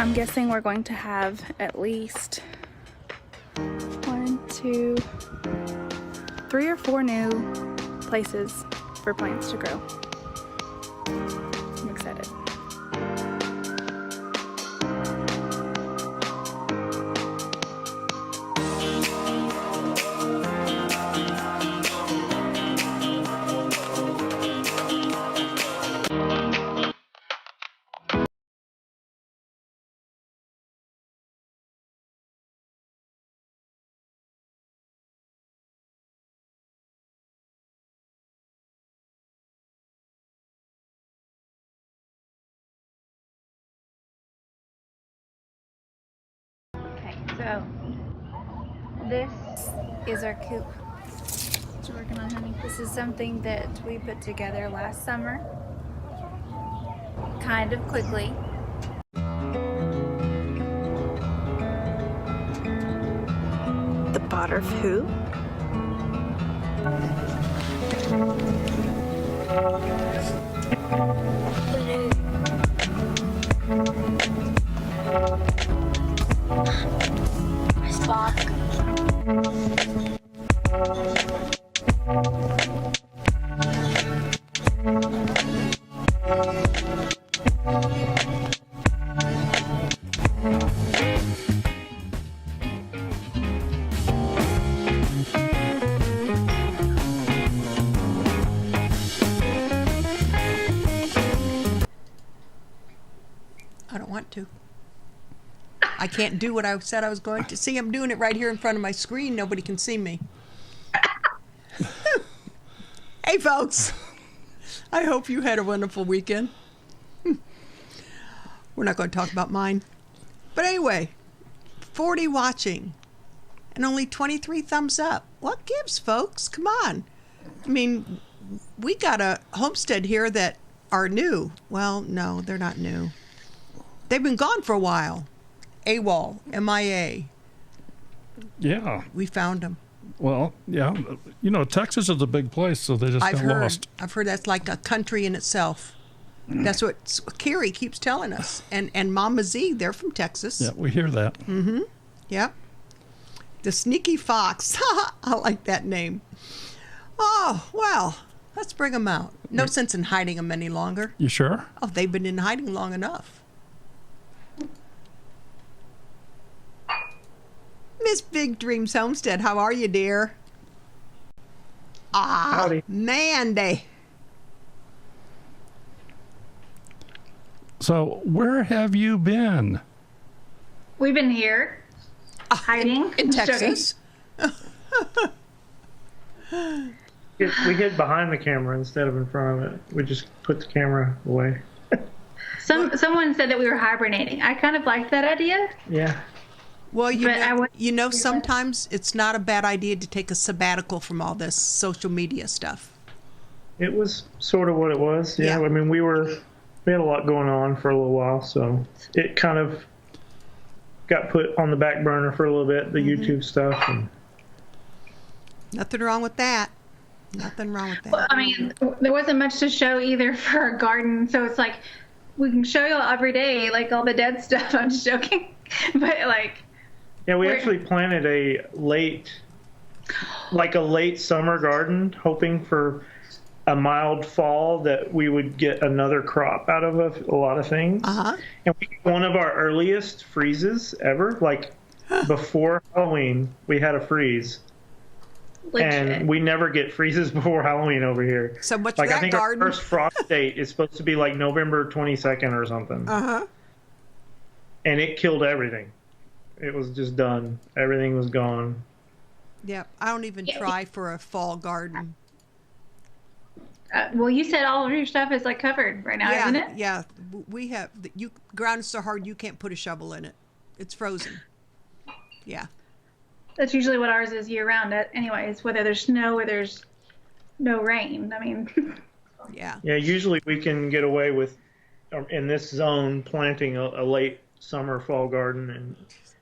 I'm guessing we're going to have at least 1, 2, 3 or 4 new places for plants to grow. I'm excited. So this is our coop that you're working on, honey. This is something that we put together last summer, kind of quickly. The Boterf who? Spock. I don't want to. I can't do what I said I was going to. See, I'm doing it right here in front of my screen. Nobody can see me. Hey, folks. I hope you had a wonderful weekend. We're not going to talk about mine. But anyway, 40 watching and only 23 thumbs up. What gives, folks? Come on. I mean, we got a Homestead here that are new. Well, no, they're not new. They've been gone for a while. AWOL, MIA. Yeah. We found them. Well, yeah. You know, Texas is a big place, so they just got lost. I've heard that's like a country in itself. That's what Carrie keeps telling us. And Mama Z, they're from Texas. Yeah, we hear that. Mm-hmm. Yep. The Sneaky Fox. I like that name. Oh, well, let's bring them out. No sense in hiding them any longer. You sure? Oh, they've been in hiding long enough. Miss Big Dreams Homestead, how are you, dear? Ah, howdy. Mandy. So, where have you been? We've been here, hiding. In Texas. We hid behind the camera instead of in front of it. We just put the camera away. Someone said that we were hibernating. I kind of liked that idea. Yeah. Well, you know, sometimes it's not a bad idea to take a sabbatical from all this social media stuff. It was sort of what it was. Yeah. I mean, we had a lot going on for a little while, so it kind of got put on the back burner for a little bit, the YouTube stuff. And nothing wrong with that. Nothing wrong with that. Well, I mean, there wasn't much to show either for our garden, so it's like we can show you every day, like all the dead stuff. I'm just joking, but like. Yeah, we actually planted a late summer garden, hoping for a mild fall that we would get another crop out of a lot of things. Uh-huh. And one of our earliest freezes ever, like before Halloween, we had a freeze. Legit. And we never get freezes before Halloween over here. So much like for that I think garden. Our first frost date is supposed to be like November 22nd or something. Uh-huh. And it killed everything. It was just done. Everything was gone. Yeah, I don't even try for a fall garden. Well, you said all of your stuff is like covered right now, isn't it? Yeah, we have. Ground is so hard you can't put a shovel in it. It's frozen. Yeah. That's usually what ours is year round. Anyways, whether there's snow or there's no rain. I mean. Yeah. Yeah, usually we can get away with, in this zone, planting a late summer fall garden, and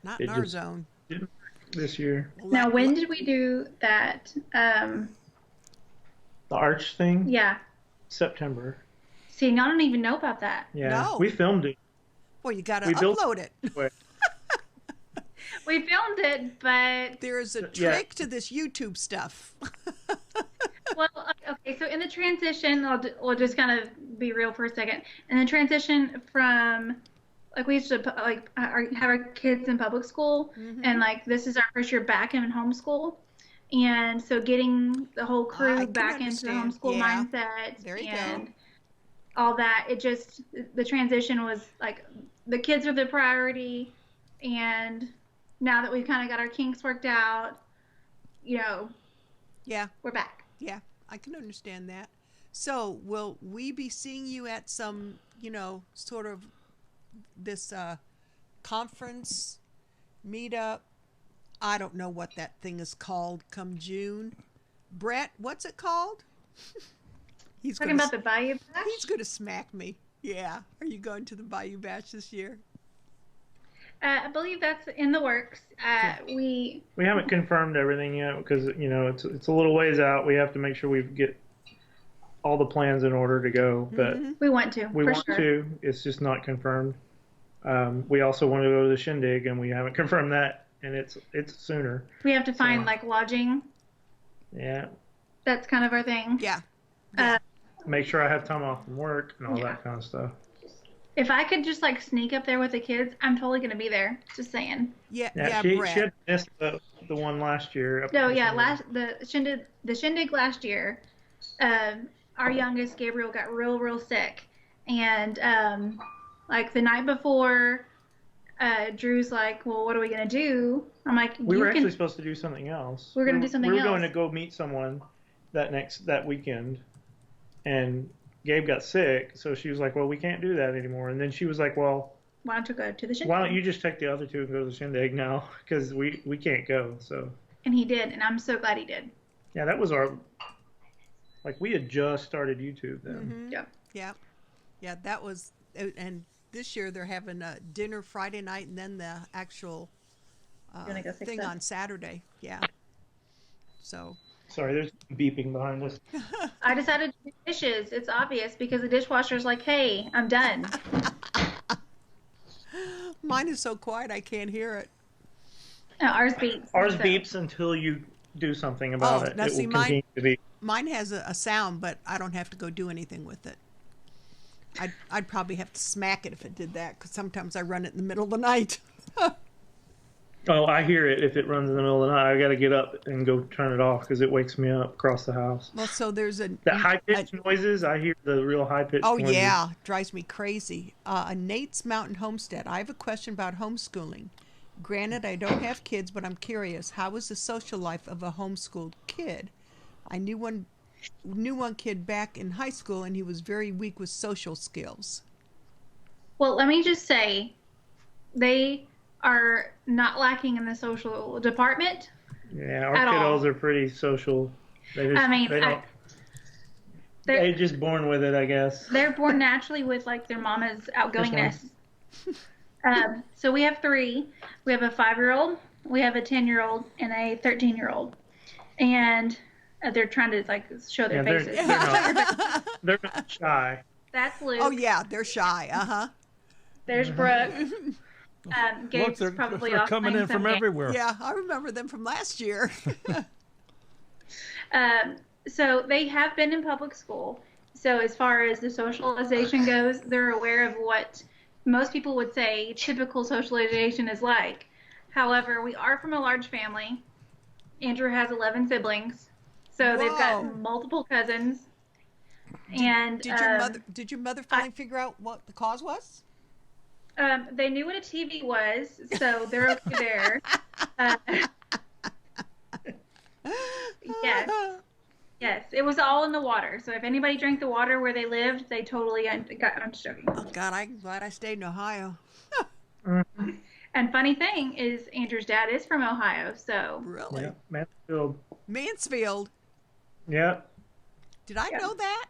not in our zone. Didn't this year. Now, when did we do that? The arch thing? Yeah. September. See, I don't even know about that. Yeah, no. We filmed it. Well, you got to We built- upload it. We filmed it, but There is a trick to this YouTube stuff. well, okay. So in the transition, we'll just kind of be real for a second. In the transition from like we used to have our kids in public school, and like this is our first year back in homeschool, and so getting the whole crew back into the homeschool mindset There you and go. all that. It just the transition was like the kids are the priority, and now that we've kind of got our kinks worked out, Yeah. we're back. Yeah, I can understand that. So, will we be seeing you at some, sort of this conference, meetup? I don't know what that thing is called come June. Brett, what's it called? He's Talking about the Bayou Bash? He's going to smack me. Yeah. Are you going to the Bayou Bash this year? I believe that's in the works. We haven't confirmed everything yet because it's a little ways out. We have to make sure we get all the plans in order to go. But we want to. we want to. It's just not confirmed. We also want to go to the shindig, and we haven't confirmed that, and it's sooner. We have to find like lodging. Yeah. That's kind of our thing. Yeah. Make sure I have time off from work and all that kind of stuff. If I could just like sneak up there with the kids, I'm totally gonna be there. Just saying. Yeah, she Brett. had missed the one last year. No, yeah, the shindig last year. Our youngest Gabriel got real sick, and like the night before, Drew's like, "Well, what are we gonna do?" I'm like, "We were actually supposed to do something else. We're gonna do something else. We were going to go meet someone that weekend, and Gabe got sick, so she was like, "Well, we can't do that anymore." And then she was like, "Well, why don't you go to the shindig? Why don't you just take the other two and go to the shindig now? Because we can't go." So. And he did, and I'm so glad he did. Yeah, that was we had just started YouTube then. Mm-hmm. Yeah. That was, and this year they're having a dinner Friday night and then the actual thing on Saturday. Yeah. So. Sorry, there's beeping behind us. I decided to do dishes. It's obvious because the dishwasher's like, "Hey, I'm done." Mine is so quiet I can't hear it. No, ours beeps. Ours beeps until you do something about it. Now It see, will continue to beep. Mine has a sound, but I don't have to go do anything with it. I'd probably have to smack it if it did that, because sometimes I run it in the middle of the night. Oh, I hear it if it runs in the middle of the night. I got to get up and go turn it off because it wakes me up across the house. Well, so there's the high-pitched noises. I hear the real high-pitched noises. Oh, yeah. Drives me crazy. Nate's Mountain Homestead. I have a question about homeschooling. Granted, I don't have kids, but I'm curious. How is the social life of a homeschooled kid? I knew one kid back in high school, and he was very weak with social skills. Well, let me just say, they are not lacking in the social department. Yeah, our kiddos are pretty social. They're just born with it, I guess. They're born naturally with like their mama's outgoingness. So we have 3. We have a 5-year-old, we have a 10-year-old, and a 13-year-old, and they're trying to like show their faces. They're not shy. That's Luke. Oh yeah, they're shy. There's Brooke. Gabe's Look, probably they're off coming in from everywhere. Yeah, I remember them from last year. So they have been in public school. So as far as the socialization goes, they're aware of what most people would say typical socialization is like. However, we are from a large family. Andrew has 11 siblings, so they've got multiple cousins. Did your mother finally figure out what the cause was? They knew what a TV was, so they're okay there. Yes, it was all in the water. So if anybody drank the water where they lived, they totally got. I'm just joking. Oh God, I'm glad I stayed in Ohio. And funny thing is, Andrew's dad is from Ohio, so really, yeah, Mansfield. Yeah. Did I know that?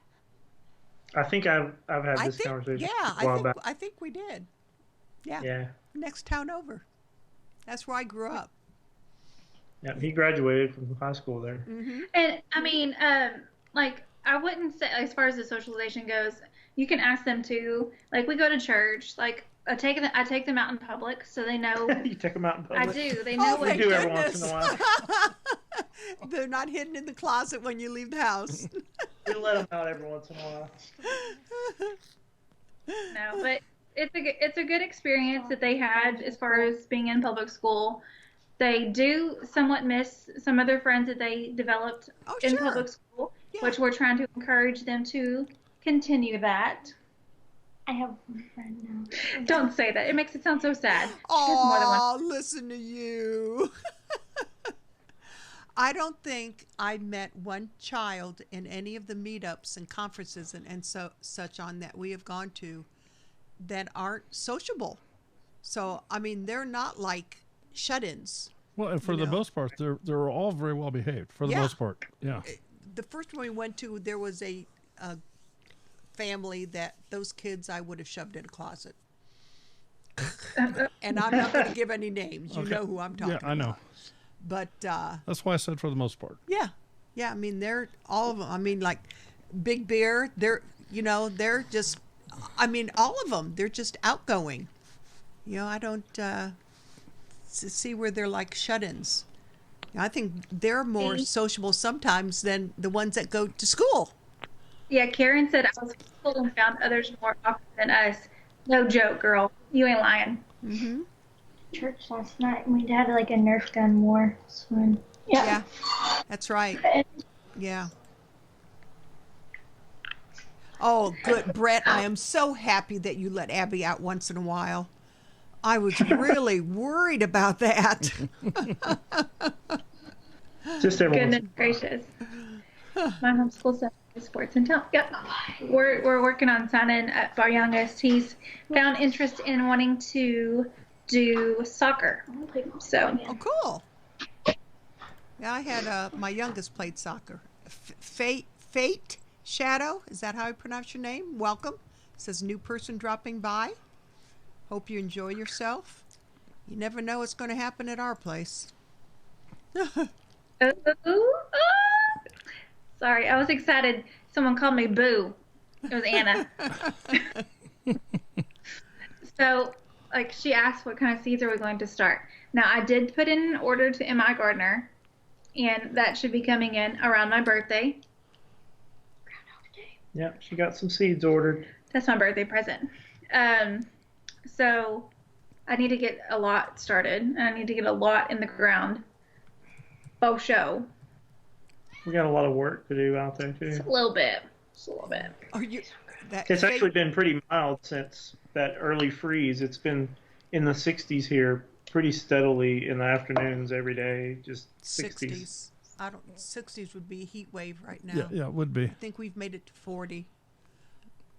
I think I've had this conversation. Yeah, I think we did. Yeah. Next town over. That's where I grew up. Yeah, he graduated from high school there. Mm-hmm. And I mean, like I wouldn't say, as far as the socialization goes, you can ask them to. Like, we go to church. Like, I take them out in public so they know. You take them out in public. I do. They know Oh, what We thank do to every once in a while. They're not hidden in the closet when you leave the house. We let them out every once in a while. No, but it's a good experience that they had as far as being in public school. They do somewhat miss some of their friends that they developed in sure. public school, Yeah. which we're trying to encourage them to continue that. I have one friend now. Don't say that. It makes it sound so sad. She has more than one. Oh, listen to you. I don't think I met one child in any of the meetups and conferences and such on that we have gone to that aren't sociable. So, I mean, they're not like shut-ins. Well, and for the most part, they're all very well behaved. For the most part, yeah. The first one we went to, there was a family that those kids I would have shoved in a closet. And I'm not going to give any names. You know who I'm talking about. Yeah, I know. But That's why I said for the most part. yeah. I mean, they're all of them. I mean, like Big Bear, they're just, I mean, all of them, they're just outgoing. I don't see where they're like shut-ins. I think they're more sociable sometimes than the ones that go to school. Yeah, Karen said I was homeschooled and found others more often than us. No joke, girl. You ain't lying. Mm-hmm. Church last night, and we had like a Nerf gun war. It's fun. Yeah, that's right. Yeah. Oh, good, Brett. I am so happy that you let Abby out once in a while. I was really worried about that. Just every once Goodness in a while. gracious. My homeschool son is sports in town. Yep. We're working on signing up our youngest. He's found interest in wanting to do soccer. So Oh, cool. Yeah, I had my youngest played soccer. Fate Shadow, is that how I pronounce your name? Welcome. It says new person dropping by. Hope you enjoy yourself. You never know what's going to happen at our place. Sorry, I was excited. Someone called me Boo. It was Anna. So, like, she asked what kind of seeds are we going to start. Now, I did put in an order to MI Gardener, and that should be coming in around my birthday. Yeah, she got some seeds ordered. That's my birthday present. So I need to get a lot started, and I need to get a lot in the ground. Both show. We got a lot of work to do out there, Just too. a little bit. Just a little bit. Are you? It's actually been pretty mild since that early freeze. It's been in the 60s here pretty steadily in the afternoons every day, just 60s. 60s would be a heat wave right now. Yeah, it would be. I think we've made it to 40.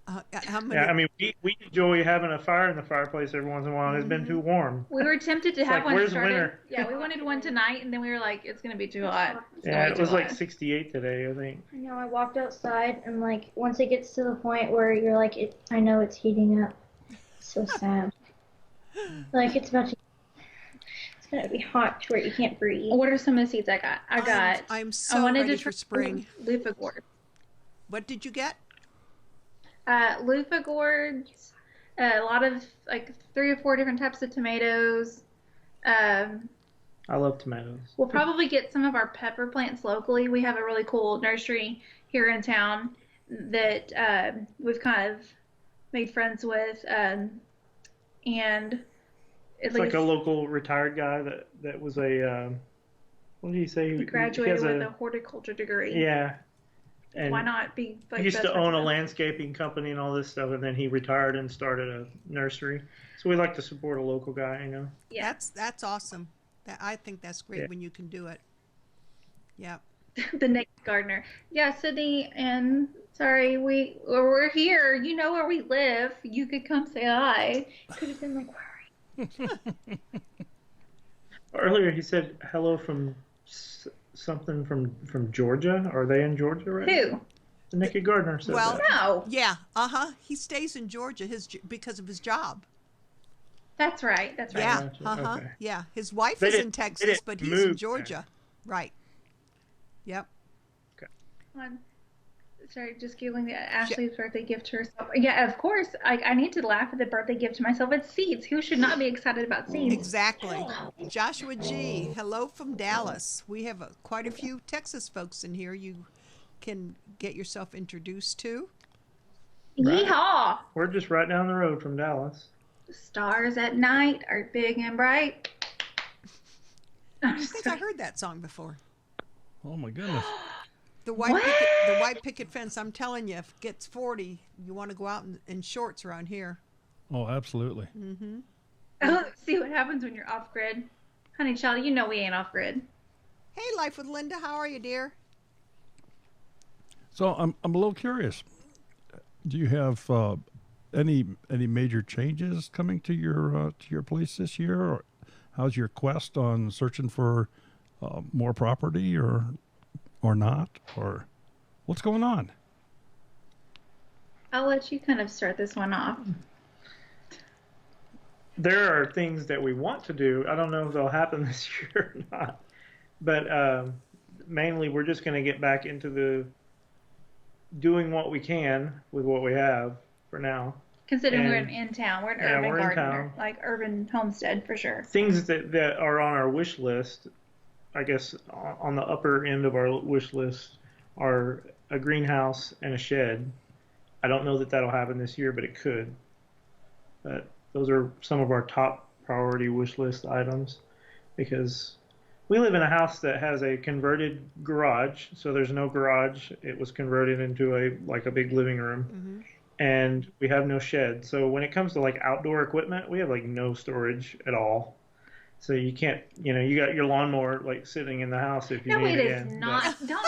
How many? Yeah, I mean, we enjoy having a fire in the fireplace every once in a while. It's been too warm. We were tempted to have like, one where's started. winter? Yeah, we wanted one tonight, and then we were like, it's going to be too hot. Yeah, it was like 68 today, I think. I know. I walked outside, and like once it gets to the point where you're like, I know it's heating up. It's so sad. Like it's about to. It's gonna be hot to where you can't breathe. What are some of the seeds I got? I'm I so wanted ready to for try spring. loofah gourd. What did you get? Loofah gourds, a lot of like 3 or 4 different types of tomatoes. I love tomatoes. We'll probably get some of our pepper plants locally. We have a really cool nursery here in town that we've kind of made friends with, and It's like a local retired guy that was a what did he say? he graduated with a horticulture degree. Yeah. And why not be? Like, he used best to friends own a with them? landscaping company and all this stuff, and then he retired and started a nursery. So we like to support a local guy, you know. Yeah. That's awesome. I think that's great Yeah. when you can do it. Yeah. The next gardener. Yeah, Sydney, and sorry, we're here. You know where we live. You could come say hi. Could have been like, where are you? Earlier he said hello from something from Georgia. Are they in Georgia right now? Who? The Naked Gardener said Well, that. No. Yeah. He stays in Georgia because of his job. That's right. That's right. Yeah. Gotcha. Okay. Yeah. His wife They is didn't- in they Texas, didn't but he's move in Georgia. Right. Yep. On Sorry, just giggling at Ashley's birthday gift to herself. Yeah, of course. I need to laugh at the birthday gift to myself. It's seeds. Who should not be excited about seeds? Exactly. Joshua G., hello from Dallas. We have quite a few Texas folks in here you can get yourself introduced to. Yeehaw! We're just right down the road from Dallas. The stars at night are big and bright. I think I heard that song before. Oh my goodness. The white picket fence, I'm telling you, if it gets 40, you want to go out in shorts around here. Oh, absolutely. Mm-hmm. Oh, see what happens when you're off grid. Honey child, you know we ain't off grid. Hey, Life with Linda, how are you, dear? So I'm a little curious. Do you have any major changes coming to your place this year, or how's your quest on searching for more property, or not, or what's going on? I'll let you kind of start this one off. There are things that we want to do. I don't know if they'll happen this year or not, but mainly we're just going to get back into the doing what we can with what we have for now. Considering we're in town, we're an urban we're in gardener, town. like urban homestead for sure. Things that are on our wish list, I guess on the upper end of our wish list, are a greenhouse and a shed. I don't know that that'll happen this year, but it could. But those are some of our top priority wish list items, because we live in a house that has a converted garage, so there's no garage. It was converted into a big living room. Mm-hmm. And we have no shed. So when it comes to like outdoor equipment, we have like no storage at all. So you can't, you got your lawnmower like sitting in the house if you need it. No, it is not. But, Don't.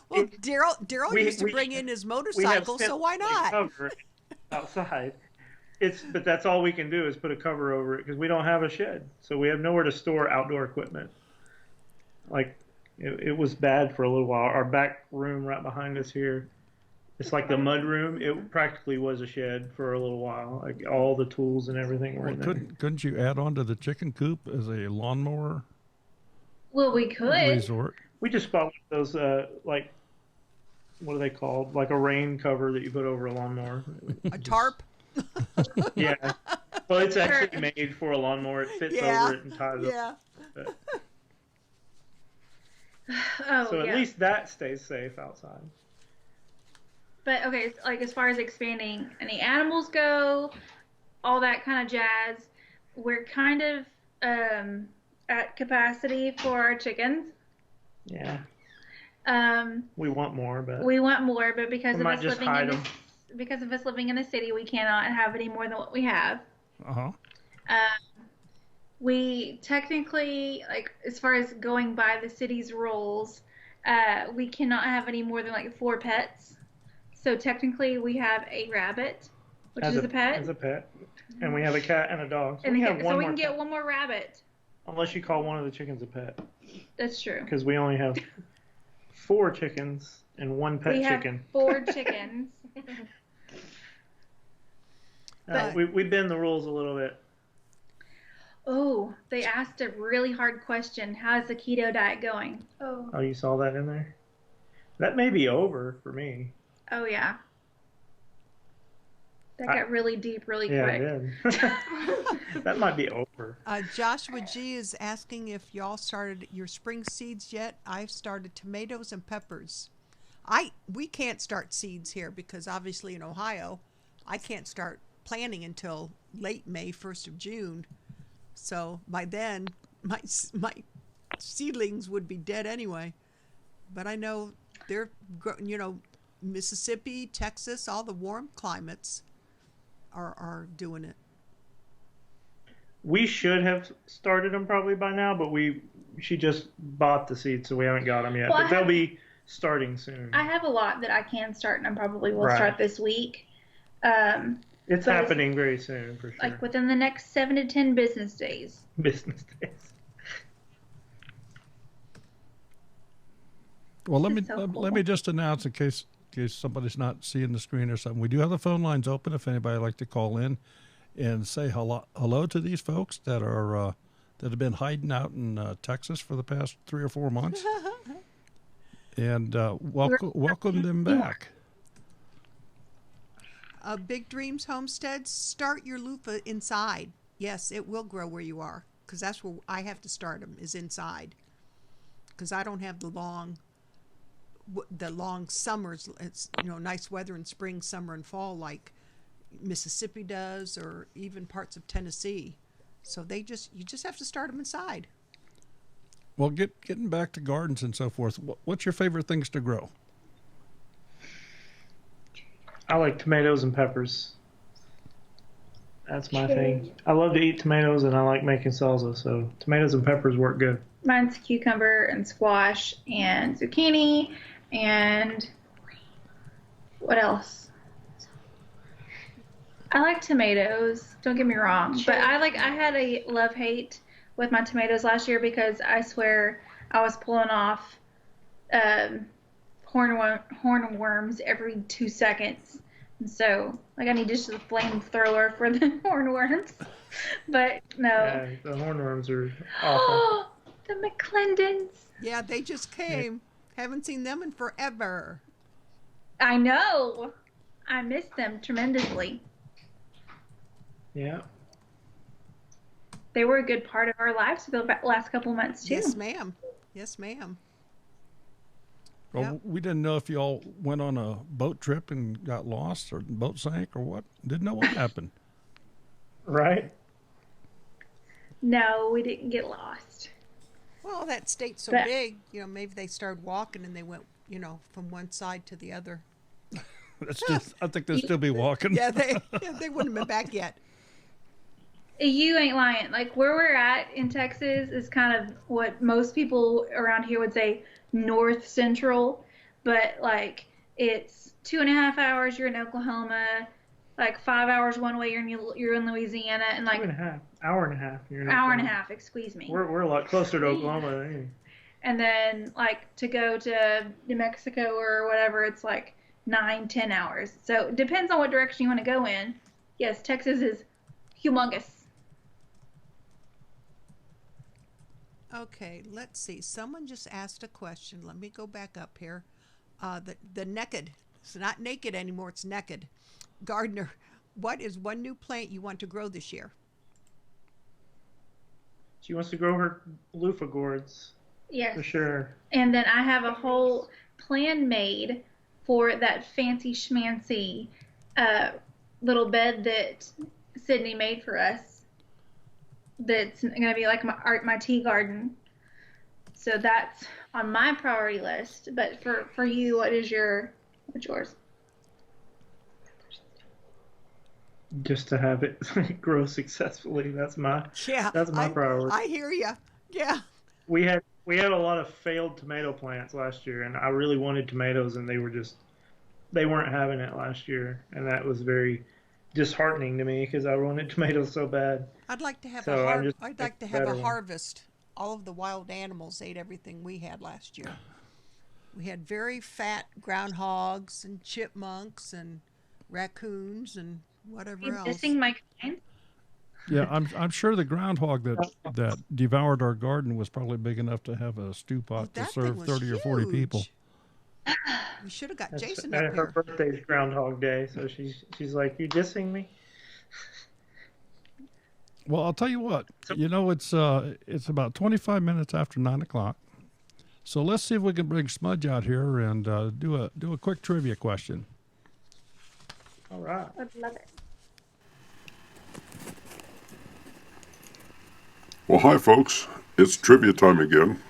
Well, Daryl used to bring in his motorcycle, so why not? Cover it outside. But that's all we can do is put a cover over it because we don't have a shed. So we have nowhere to store outdoor equipment. Like it was bad for a little while. Our back room right behind us here, it's like the mud room. It practically was a shed for a little while. Like all the tools and everything were in there. Couldn't you add on to the chicken coop as a lawnmower Well, we could. resort? We just bought those like, what are they called? Like a rain cover that you put over a lawnmower. A tarp? Yeah. Well, it's actually made for a lawnmower. It fits over it and ties up. But, so at least that stays safe outside. But okay, like as far as expanding any animals go, all that kind of jazz, we're kind of at capacity for our chickens. Yeah. We want more, but because of us living in the city, we cannot have any more than what we have. Uh-huh. We technically, like as far as going by the city's rules, we cannot have any more than like 4 pets. So technically, we have a rabbit, which is a pet. As a pet, and we have a cat and a dog. So and we can get one more rabbit. Unless you call one of the chickens a pet. That's true. Because we only have 4 chickens and 1 pet chicken. We have 4 chickens. We bend the rules a little bit. Oh, they asked a really hard question. How's the keto diet going? Oh, you saw that in there? That may be over for me. Oh, yeah. That got really deep really quick. Yeah, it did. That might be over. Joshua G. is asking if y'all started your spring seeds yet. I've started tomatoes and peppers. We can't start seeds here because obviously in Ohio, I can't start planting until late May, 1st of June. So by then, my seedlings would be dead anyway. But I know they're, Mississippi, Texas, all the warm climates are doing it. We should have started them probably by now, but she just bought the seeds, so we haven't got them yet. Well, but they'll be starting soon. I have a lot that I can start, and I probably will start this week. It's happening very soon, for sure. Like within the next 7 to 10 business days. Business days. Well, let me just announce in case somebody's not seeing the screen or something. We do have the phone lines open if anybody would like to call in and say hello to these folks that are that have been hiding out in Texas for the past 3 or 4 months. and welcome them back. Big Dreams Homestead, start your loofah inside. Yes, it will grow where you are, because that's where I have to start them, is inside. Because I don't have the long summers. It's nice weather in spring, summer, and fall like Mississippi does, or even parts of Tennessee. So you just have to start them inside. Well, getting back to gardens and so forth, what's your favorite things to grow? I like tomatoes and peppers. That's my thing. I love to eat tomatoes, and I like making salsa, so tomatoes and peppers work good. Mine's cucumber and squash and zucchini and what else? I like tomatoes, don't get me wrong, but I had a love-hate with my tomatoes last year because I swear I was pulling off hornworms every 2 seconds. And so, I need just a flamethrower for the hornworms. But no. Yeah, the hornworms are awful. The McClendons. Yeah, they just came. Haven't seen them in forever. I know. I miss them tremendously. Yeah. They were a good part of our lives for the last couple months, too. Yes, ma'am. Yes, ma'am. Well, Yep. we didn't know if y'all went on a boat trip and got lost or the boat sank or what. Didn't know what happened. Right? No, we didn't get lost. Well, that state's so But- big, maybe they started walking and they went, from one side to the other. I think they'll still be walking. Yeah, they wouldn't have been back yet. You ain't lying. Where we're at in Texas is kind of what most people around here would say north central, but it's 2.5 hours you're in Oklahoma, 5 hours one way you're in Louisiana, and 2.5 hour and a half. You're in hour and a Oklahoma. half, excuse me. We're a lot closer to Oklahoma than anything. And then to go to New Mexico or whatever, it's 9-10 hours. So it depends on what direction you want to go in. Yes, Texas is humongous. Okay, let's see. Someone just asked a question. Let me go back up here. The naked. It's not naked anymore. It's naked. Gardener, what is one new plant you want to grow this year? She wants to grow her loofah gourds. Yes. For sure. And then I have a whole plan made for that fancy schmancy little bed that Sydney made for us. That's going to be my tea garden. So that's on my priority list. But for you, what's yours? Just to have it grow successfully. That's my priority. I hear you. Yeah. We had a lot of failed tomato plants last year, and I really wanted tomatoes, and they weren't having it last year, and that was very disheartening to me because I wanted tomatoes so bad. I'd like to have better a one. harvest. All of the wild animals ate everything we had last year. We had very fat groundhogs and chipmunks and raccoons and whatever You're else. missing my kind. Yeah, I'm sure the groundhog that devoured our garden was probably big enough to have a stew pot to That serve thing was 30 or 40 people. huge. We should have got Jason And up her here. birthday's Groundhog Day, so she's like, "You dissing me?" Well, I'll tell you what. It's about 25 minutes after 9 o'clock. So let's see if we can bring Smudge out here and do a quick trivia question. All right. I'd love it. Well, hi folks, it's trivia time again,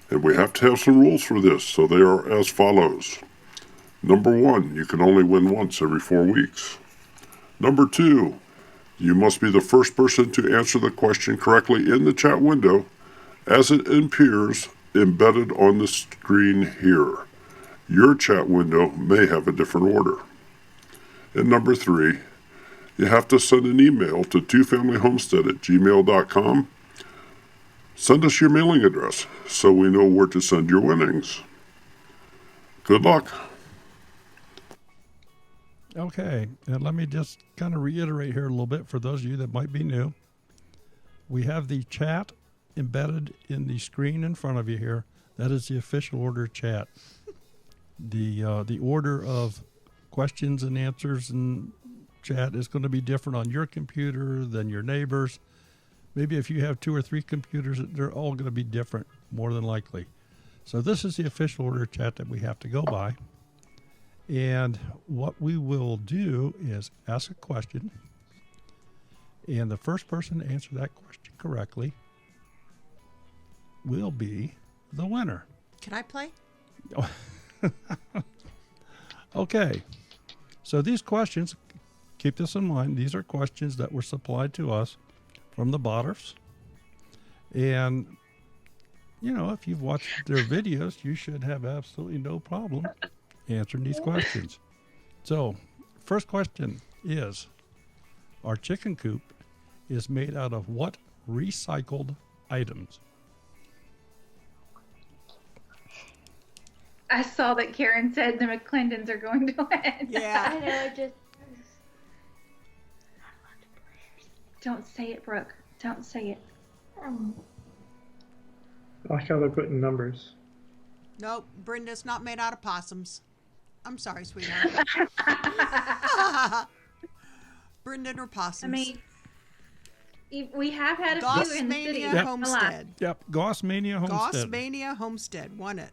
and we have to have some rules for this, so they are as follows. Number 1, you can only win once every 4 weeks. Number 2, you must be the first person to answer the question correctly in the chat window as it appears embedded on the screen here. Your chat window may have a different order. And number 3, you have to send an email to twofamilyhomestead@gmail.com. Send us your mailing address so we know where to send your winnings. Good luck. Okay, and let me just kind of reiterate here a little bit for those of you that might be new. We have the chat embedded in the screen in front of you here That is the official order chat. The order of questions and answers and chat is going to be different on your computer than your neighbors. Maybe if you have 2 or 3 computers, they're all going to be different, more than likely. So this is the official order chat that we have to go by. And what we will do is ask a question. And the first person to answer that question correctly will be the winner. Can I play? Okay. So these questions, keep this in mind, these are questions that were supplied to us from the Boterfs. And, you know, if you've watched their videos, you should have absolutely no problem answering these questions. So, first question is, our chicken coop is made out of what recycled items? I saw that Karen said the McClendons are going to win. I Yeah. know, just. Don't say it, Brooke. Don't say it. Um, I like how they're putting numbers. Nope, Brenda's not made out of possums. I'm sorry, sweetheart. Brenda or possums. I mean, we have had a few in the city. Gossmania Homestead. Yep, Gossmania Homestead. Gossmania Homestead won it.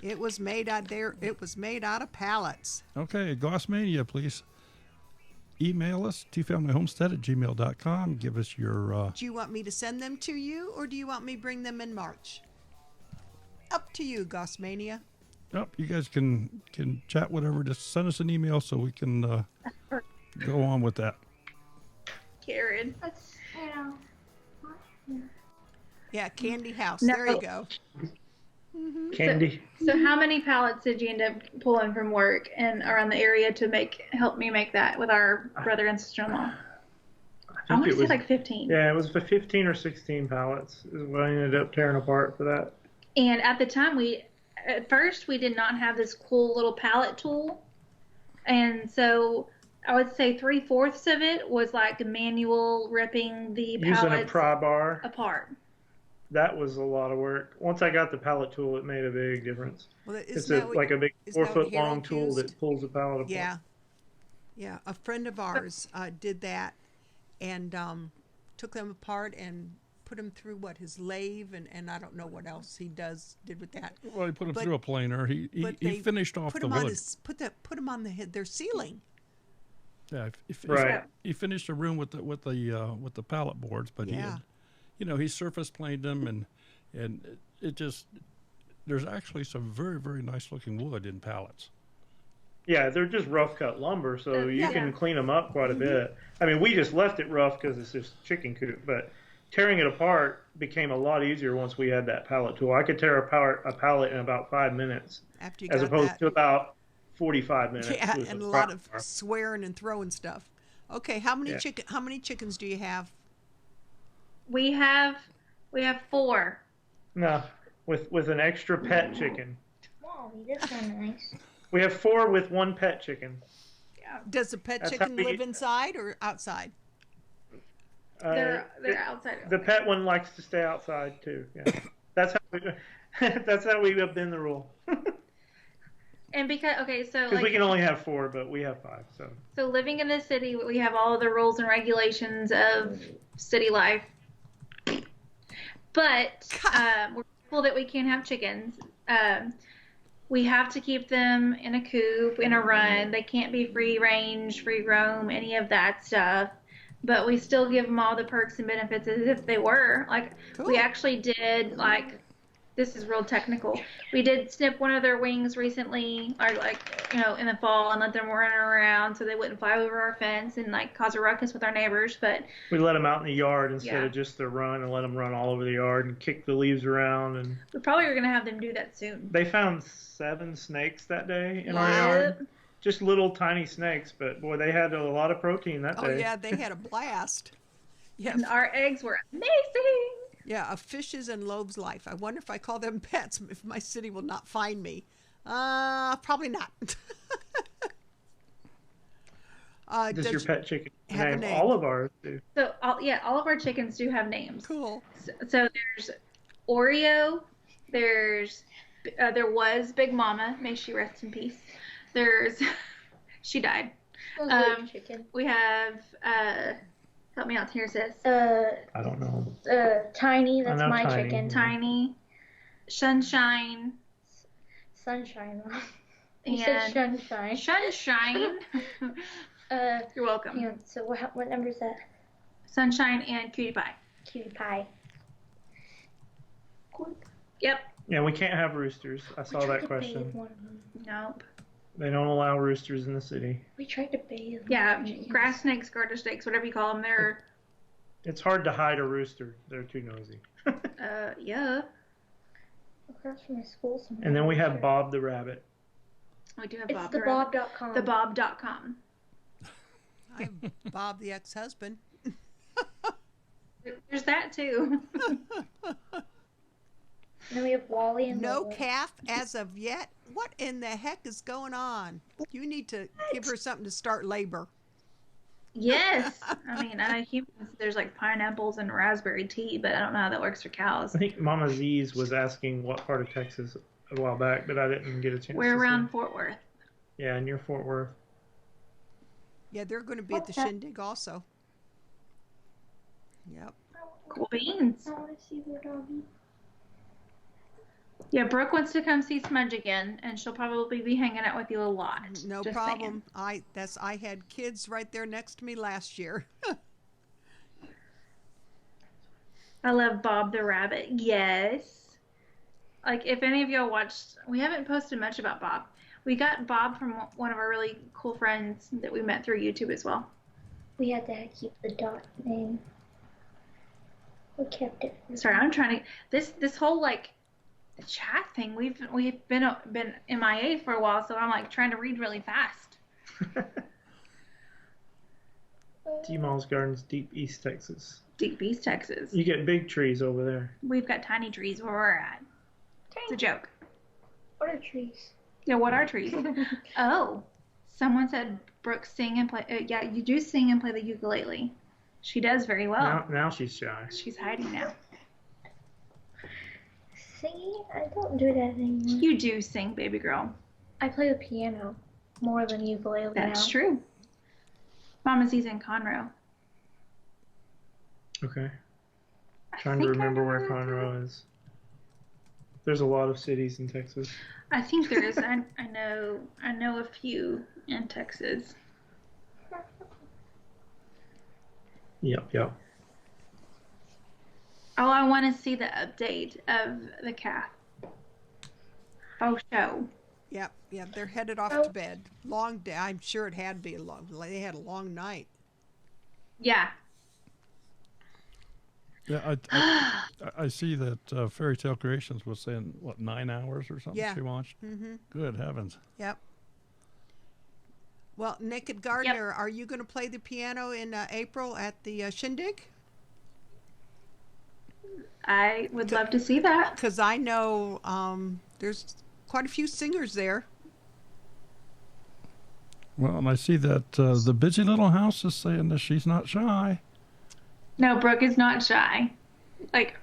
It was made out there. It was made out of pallets. Okay, Gossmania, please email us, tfamilyhomestead@gmail.com. Give us your... Do you want me to send them to you, or do you want me to bring them in March? Up to you, Gossmania. you guys can chat whatever. Just send us an email so we can go on with that. Karen. that's, Yeah, Candy House. No. There you go. Candy. So how many pallets did you end up pulling from work and around the area to help me make that with our brother and sister-in-law? I want to say like 15. Yeah, it was for 15 or 16 pallets is what I ended up tearing apart for that. And at the time, at first we did not have this cool little pallet tool. And so I would say 3/4 of it was like manual ripping the Using a pallets pry bar. apart. That was a lot of work. Once I got the pallet tool, it made a big difference. Well, It's like a big isn't that 4 what foot long Harold tool used? that pulls the pallet apart. Yeah. Yeah, a friend of ours did that and took them apart and put them through his lathe and I don't know what else he did with that. Well, he put them But- through a planer. He But they finished off put the them on wood. put them on their ceiling. Yeah, Right. he finished the room with the pallet boards, but Yeah. he surface planed them and it just, there's actually some very, very nice looking wood in pallets. Yeah, they're just rough cut lumber, so you yeah. can clean them up quite a bit. I mean, we just left it rough because it's just chicken coop, but tearing it apart became a lot easier once we had that pallet tool. I could tear apart a pallet in about 5 minutes, After you as got opposed that. to about 45 minutes. Yeah, with and a the lot pry of bar. swearing and throwing stuff. Okay, how many Yeah. how many chickens do you have? We have 4. No, with an extra pet chicken. Mommy, that's so nice. We have 4 with 1 pet chicken. Does the pet That's chicken how we- live inside or outside? They're outside. The pet one likes to stay outside too. Yeah, that's how we have been the rule. And because so Because we can only have 4, but we have 5. So living in the city, we have all of the rules and regulations of city life. But we're grateful that we can have chickens. We have to keep them in a coop, in a run. They can't be free range, free roam, any of that stuff. But we still give them all the perks and benefits as if they were. Like, Cool. we actually did, this is real technical. We did snip one of their wings recently, or in the fall, and let them run around so they wouldn't fly over our fence and cause a ruckus with our neighbors. But we let them out in the yard instead Yeah. of just the run, and let them run all over the yard and kick the leaves around. And we probably are gonna have them do that soon. they found 7 snakes that day in our Wow. yard. Just little tiny snakes, but boy, they had a lot of protein that Oh day. yeah, they had a blast. Yeah, And our eggs were amazing. yeah, a fish's and loaves life. I wonder if I call them pets, if my city will not find me. Probably not. Does your pet chicken have a name? name? All of ours do. So all of our chickens do have names. Cool. So there's Oreo, There was Big Mama, may she rest in peace. She died. Chicken. We have, help me out here, sis. I don't know. Tiny, I that's know my Tiny. chicken. Tiny, Sunshine, Sunshine. You said and sunshine. Sunshine. You're welcome. Hang on, so what number is that? Sunshine and Cutie Pie. Cutie Pie. Yep. Yeah, we can't have roosters. I saw that question. Nope. They don't allow roosters in the city. We tried to bathe. Yeah, grass snakes, garter snakes, whatever you call them. They're It's hard to hide a rooster. They're too nosy. yeah. Across from my school somewhere. And then we have Bob the rabbit. We do have It's Bob. the Bob.com. The Bob.com. I'm Bob the ex-husband. There's that too. And then we have Wally and No Lola. calf as of yet? What in the heck is going on? You need to give her something to start labor. Yes. I mean, I know humans, there's like pineapples and raspberry tea, but I don't know how that works for cows. I think Mama Z's was asking what part of Texas a while back, but I didn't get a chance We're to around see. Fort Worth. Yeah, near Fort Worth. Yeah, they're going to be at the shindig also. Yep. Cool beans. I want to see their doggy. Yeah, Brooke wants to come see Smudge again, and she'll probably be hanging out with you a lot. No Just problem. saying. I had kids right there next to me last year. I love Bob the Rabbit. Yes. Like, if any of y'all watched, we haven't posted much about Bob. We got Bob from one of our really cool friends that we met through YouTube as well. We had to keep the dot name. We kept it. Sorry, I'm trying to this whole like chat thing. We've been MIA for a while, so I'm like trying to read really fast. T-Mall's Gardens, Deep East Texas. Deep East Texas. You get big trees over there. We've got tiny trees where we're at. It's a joke. What are trees? Yeah, what are trees? Oh, someone said Brooke sing and play. Yeah, you do sing and play the ukulele. She does very well. Now she's shy. She's hiding now. Singing? I don't do that anymore. You do sing, baby girl. I play the piano more than ukulele That's now. true. Mama Z's in Conroe. Okay. Trying to remember where Conroe is. There's a lot of cities in Texas. I think there is. I know a few in Texas. Yep. Oh, I want to see the update of the calf. Oh, show. Yep, they're headed off to bed. Long day. I'm sure it had to be they had a long night. Yeah. Yeah, I see that Fairy Tale Creations was saying, 9 hours or something Yeah. she watched? Mm-hmm. Good heavens. Yep. Well, Naked Gardener, are you going to play the piano in April at the shindig? I would love to see that. Because I know there's quite a few singers there. Well, and I see that the busy little house is saying that she's not shy. No, Brooke is not shy. Like,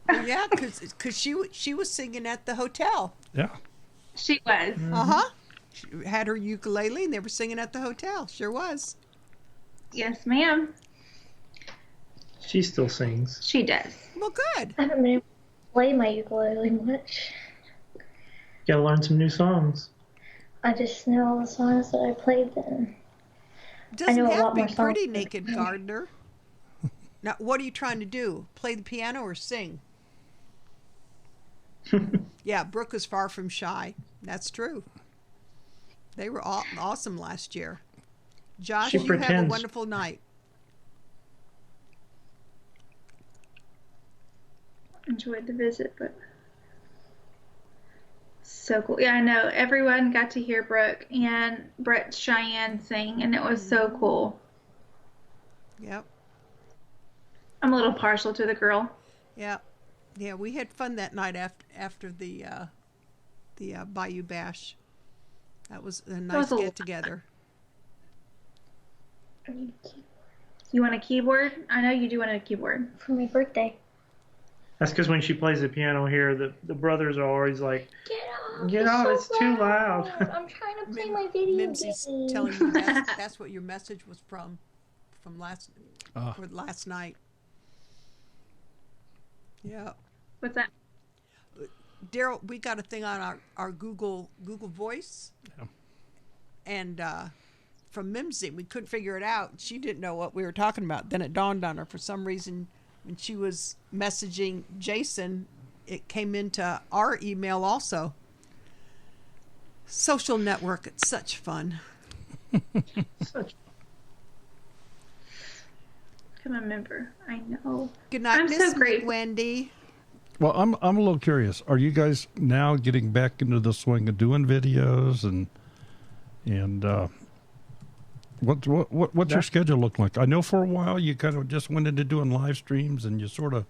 Yeah, because she was singing at the hotel. Yeah. she was. Uh-huh. She had her ukulele and they were singing at the hotel. Sure was. Yes, ma'am. She still sings. She does. Well, good. I haven't been able to play my ukulele much. Gotta learn some new songs. I just know all the songs that I played then. Doesn't know a have lot to be more songs pretty, than- Naked Gardener. Now, what are you trying to do? Play the piano or sing? Yeah, Brooke was far from shy. That's true. They were awesome last year. Josh, She you have a pretends. wonderful night. Enjoyed the visit, but so cool. Yeah, I know. Everyone got to hear Brooke and Brett Cheyenne sing, and it was so cool. Yep. I'm a little partial to the girl. Yeah, we had fun that night after the Bayou Bash. That was a nice was a lot. get together. I need a keyboard You want a keyboard? I know you do want a keyboard. for my birthday. That's because when she plays the piano here, the brothers are always like, Get off, so it's too loud. I'm trying to play my video Mimsy's game. telling you that's what your message was from for last night. Yeah. What's that? Daryl, we got a thing on our Google Voice. Yeah. And from Mimsy, we couldn't figure it out. She didn't know what we were talking about. Then it dawned on her for some reason when she was messaging Jason, it came into our email also. Social network, it's such fun. Become a member. I know. Good night, I'm Miss so grateful. Wendy. Well, I'm a little curious. Are you guys now getting back into the swing of doing videos and what's your schedule look like? I know for a while you kind of just went into doing live streams and you sort of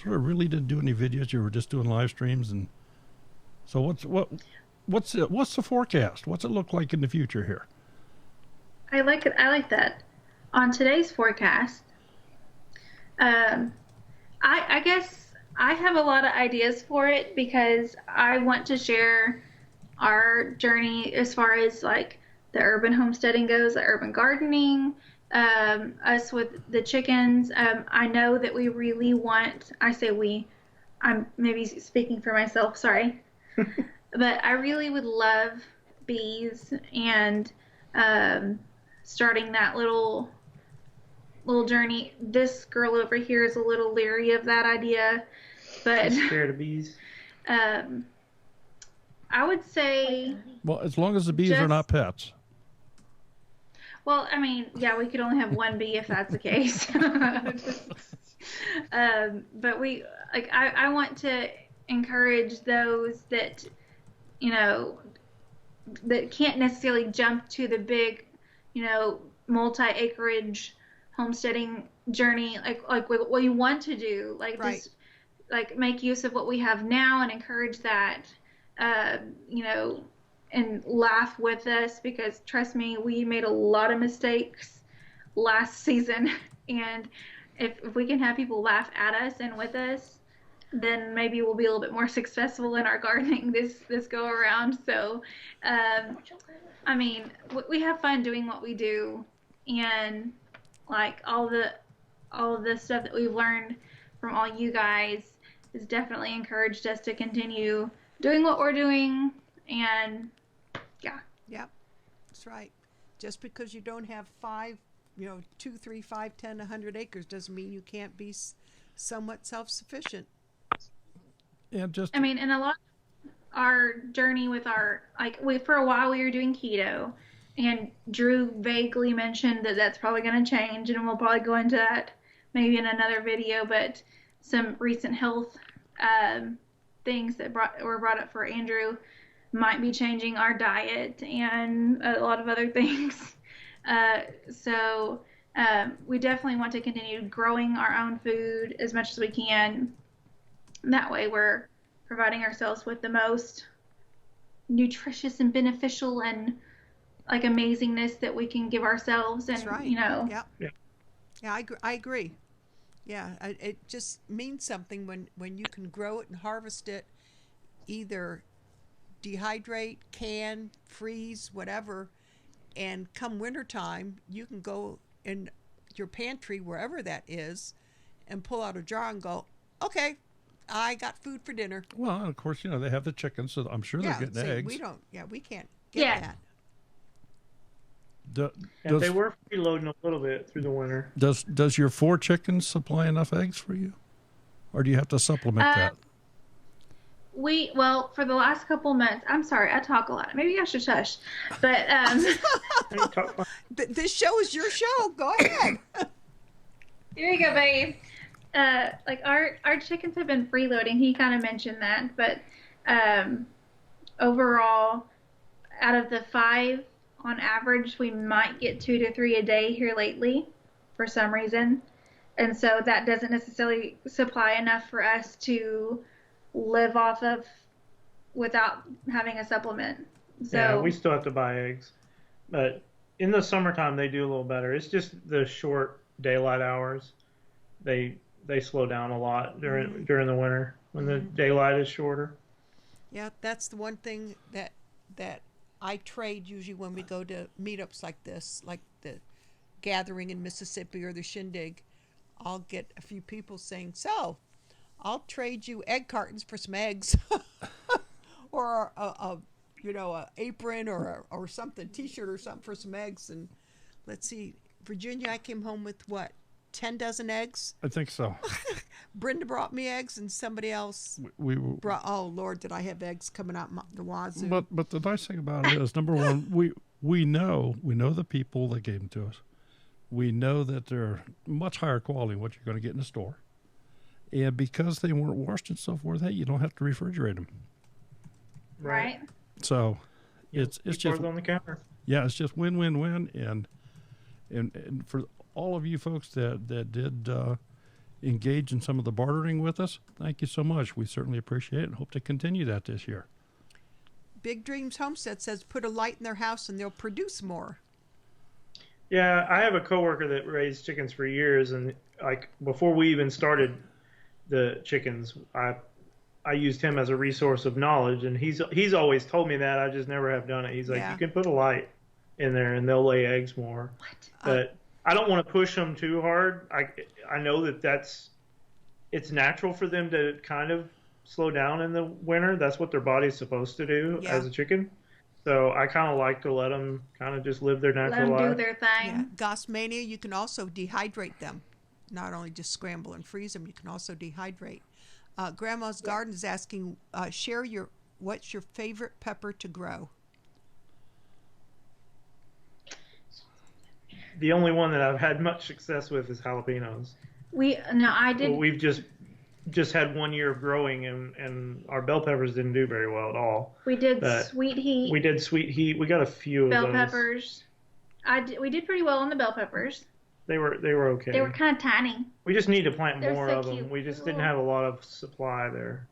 really didn't do any videos. You were just doing live streams, and so what's the forecast? What's it look like in the future here? I like it. I like that. On today's forecast, I guess I have a lot of ideas for it because I want to share our journey as far as like the urban homesteading goes, the urban gardening, us with the chickens. I know that we really want, I say we, I'm maybe speaking for myself, sorry, but I really would love bees and starting that little journey. This girl over here is a little leery of that idea, but I'm scared of bees. I would say, Well, as long as the bees are not pets. well, I mean, yeah, we could only have one bee if that's the case. But we, like, I want to encourage those that, you know, that can't necessarily jump to the big, you know, multi-acreage homesteading journey, like what you want to do, like Right. just like make use of what we have now and encourage that, you know, and laugh with us, because trust me, we made a lot of mistakes last season, and if we can have people laugh at us and with us, then maybe we'll be a little bit more successful in our gardening this go around. So I mean, we have fun doing what we do, and like all of the stuff that we've learned from all you guys has definitely encouraged us to continue doing what we're doing. And yeah. Yep, that's right. Just because you don't have 2, 3, 5, 10, 100 acres doesn't mean you can't be somewhat self-sufficient. Yeah, just I mean, and a lot of our journey with our, for a while we were doing keto, and Drew vaguely mentioned that that's probably going to change, and we'll probably go into that maybe in another video, but some recent health things that were brought up for Andrew might be changing our diet and a lot of other things. So we definitely want to continue growing our own food as much as we can. That way we're providing ourselves with the most nutritious and beneficial and like amazingness that we can give ourselves. And, That's right. you know. Yep. Yeah, I agree. Yeah, it just means something when you can grow it and harvest it, either dehydrate, can, freeze, whatever, and come wintertime, you can go in your pantry, wherever that is, and pull out a jar and go, okay, I got food for dinner. well, of course, you know, they have the chickens, so I'm sure they're getting see, eggs. we can't get Yeah. that. And they were freeloading a little bit through the winter. Does your 4 chickens supply enough eggs for you, or do you have to supplement that? Well, for the last couple months, I'm sorry, I talk a lot. Maybe I should hush. But This show is your show. Go ahead. here you go, babe. Like our chickens have been freeloading. He kind of mentioned that, but overall, out of the 5, on average, we might get 2 to 3 a day here lately, for some reason, and so that doesn't necessarily supply enough for us to live off of without having a supplement. So Yeah, we still have to buy eggs, but in the summertime they do a little better. It's just the short daylight hours. They they slow down a lot during the winter when the daylight is shorter. Yeah, that's the one thing that I trade usually when we go to meetups like this, like the gathering in Mississippi or the shindig. I'll get a few people saying, "So, I'll trade you egg cartons for some eggs, or a apron or something, T-shirt or something for some eggs." And let's see, Virginia, I came home with what, 10 dozen eggs? I think so. Brenda brought me eggs, and somebody else We brought. Oh Lord, did I have eggs coming out the wazoo? but the nice thing about it is, number one, we know the people that gave them to us. We know that they're much higher quality than what you're going to get in the store, and because they weren't washed and so forth, hey, you don't have to refrigerate them. Right? So it's Keep just ours on the counter. yeah, it's just win-win-win, and for all of you folks that did engage in some of the bartering with us, thank you so much. We certainly appreciate it and hope to continue that this year. Big Dreams Homestead says put a light in their house and they'll produce more. Yeah, I have a coworker that raised chickens for years, and like before we even started the chickens, I used him as a resource of knowledge, and he's always told me that. I just never have done it. He's like, Yeah. you can put a light in there, and they'll lay eggs more. But I don't want to push them too hard. I know it's natural for them to kind of slow down in the winter. That's what their body's supposed to do Yeah. as a chicken. So I kind of like to let them kind of just live their Let natural them do life. their thing. Yeah. Gossmania, you can also dehydrate them. Not only just scramble and freeze them, you can also dehydrate. Grandma's Garden is asking, share what's your favorite pepper to grow? The only one that I've had much success with is jalapenos. I did. Well, we've just had 1 year of growing, and our bell peppers didn't do very well at all. We did but sweet heat. We did sweet heat. We got a few of bell those. peppers. We did pretty well on the bell peppers. They were okay. They were kind of tiny. We just need to plant They're more so of them. cute. We just didn't have a lot of supply there.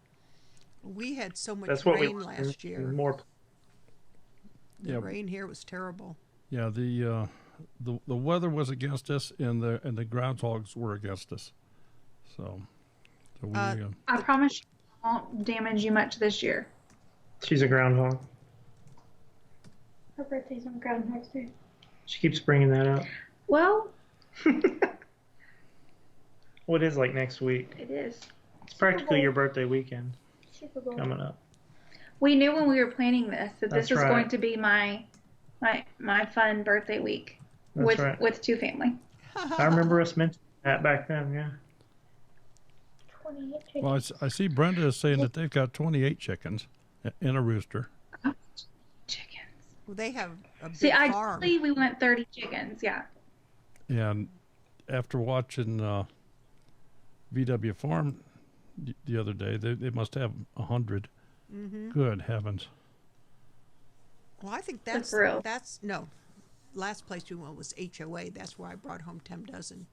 We had so much That's what rain we last year. more. The Yeah. rain here was terrible. Yeah, the weather was against us, and the groundhogs were against us. So we I promise you, I won't damage you much this year. She's a groundhog. Her birthday's on Groundhog's Day. She keeps bringing that up. Well, Well, it is like next week. it is. It's practically your birthday weekend Super Bowl. coming up. We knew when we were planning this that That's this was right. going to be my fun birthday week That's right. with two family. I remember us mentioning that back then. Yeah. 28 chickens. well, I see Brenda is saying that they've got 28 chickens and a rooster. Chickens. Well, they have a big See, farm. ideally we want 30 chickens. Yeah. And after watching VW Farm the other day, they must have 100. Mm-hmm. Good heavens! Well, I think That's real. that's no. Last place we went was HOA. That's where I brought home 10 dozen.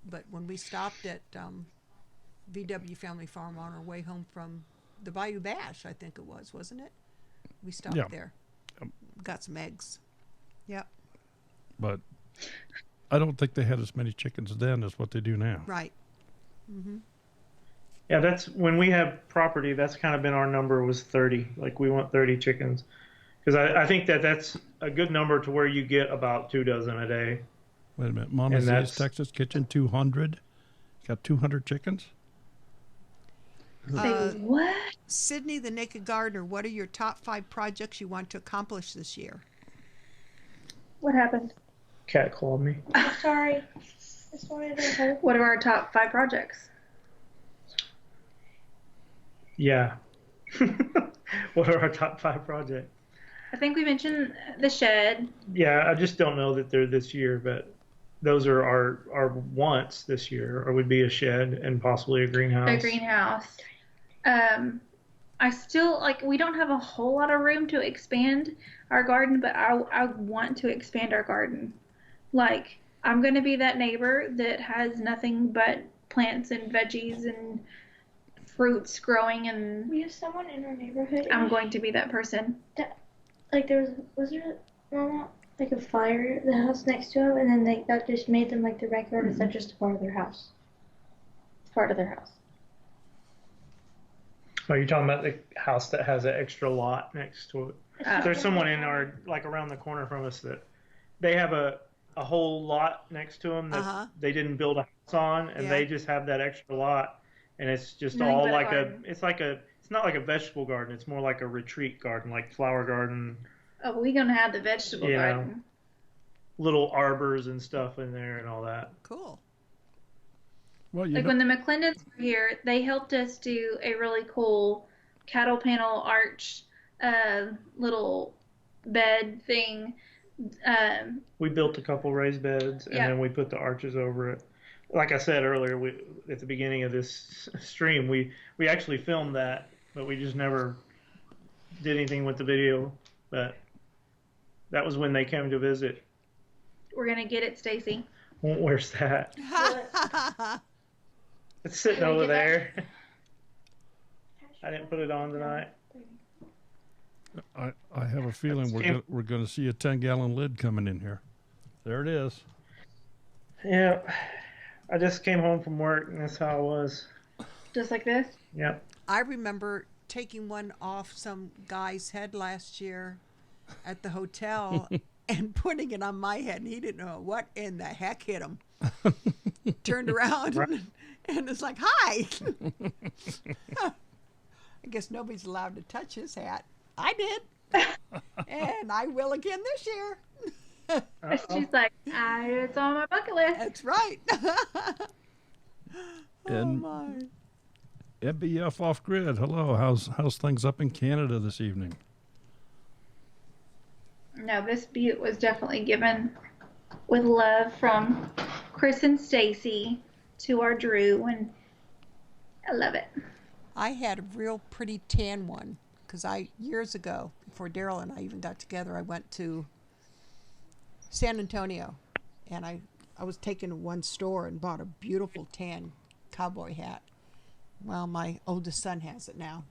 But when we stopped at VW Family Farm on our way home from the Bayou Bash, I think it was, wasn't it? We stopped Yeah. there. Got some eggs. Yep. But I don't think they had as many chickens then as what they do now. Right. Mm-hmm. Yeah, that's when we have property. That's kind of been our number was 30. Like we want 30 chickens, because I think that's a good number to where you get about 2 dozen a day. Wait a minute, Mama And Z's that's- Texas Kitchen 200. Got 200 chickens. Say what? Sydney, the Naked Gardener, what are your top 5 projects you want to accomplish this year? What happened? Cat clawed me. I'm sorry. Just wanted to help. What are our top 5 projects? Yeah. What are our top 5 projects? I think we mentioned the shed. Yeah, I just don't know that they're this year, but those are our wants this year, or would be a shed and possibly a greenhouse. A greenhouse. I still we don't have a whole lot of room to expand our garden, but I want to expand our garden. Like, I'm going to be that neighbor that has nothing but plants and veggies and fruits growing, and We have someone in our neighborhood. I'm going to be that person. Like there was there Mama like a fire at the house next to him, and then that just made them like the backyard. Is that just a part of their house? part of their house. Are you talking about the house that has an extra lot next to it? There's someone in our, like around the corner from us, that they have a whole lot next to them that they didn't build a house on, and they just have that extra lot, and it's just Nothing all but a like garden. it's not like a vegetable garden. It's more like a retreat garden, like flower garden, Oh, we're gonna have the vegetable Yeah. garden. little arbors and stuff in there and all that. Cool. Well, you Like know, when the McClendons were here, they helped us do a really cool cattle panel arch, little bed thing. We built a couple raised beds, and Yeah. then we put the arches over it. Like I said earlier, at the beginning of this stream, we actually filmed that, but we just never did anything with the video. But that was when they came to visit. We're gonna get it, Stacy. Where's that? It's sitting over there. I didn't put it on tonight. I have a feeling we're going to see a 10-gallon lid coming in here. There it is. Yeah, I just came home from work, and that's how it was. Just like this. Yep. I remember taking one off some guy's head last year at the hotel and putting it on my head, and he didn't know what in the heck hit him. Turned around and it's like, hi. I guess nobody's allowed to touch his hat. I did. And I will again this year. She's like, it's on my bucket list. That's right. And my. MBF off grid. Hello. How's things up in Canada this evening? No, this butte was definitely given with love from Chris and Stacy to our Drew, and I love it. I had a real pretty tan one because years ago, before Daryl and I even got together, I went to San Antonio, and I was taken to one store and bought a beautiful tan cowboy hat. Well, my oldest son has it now.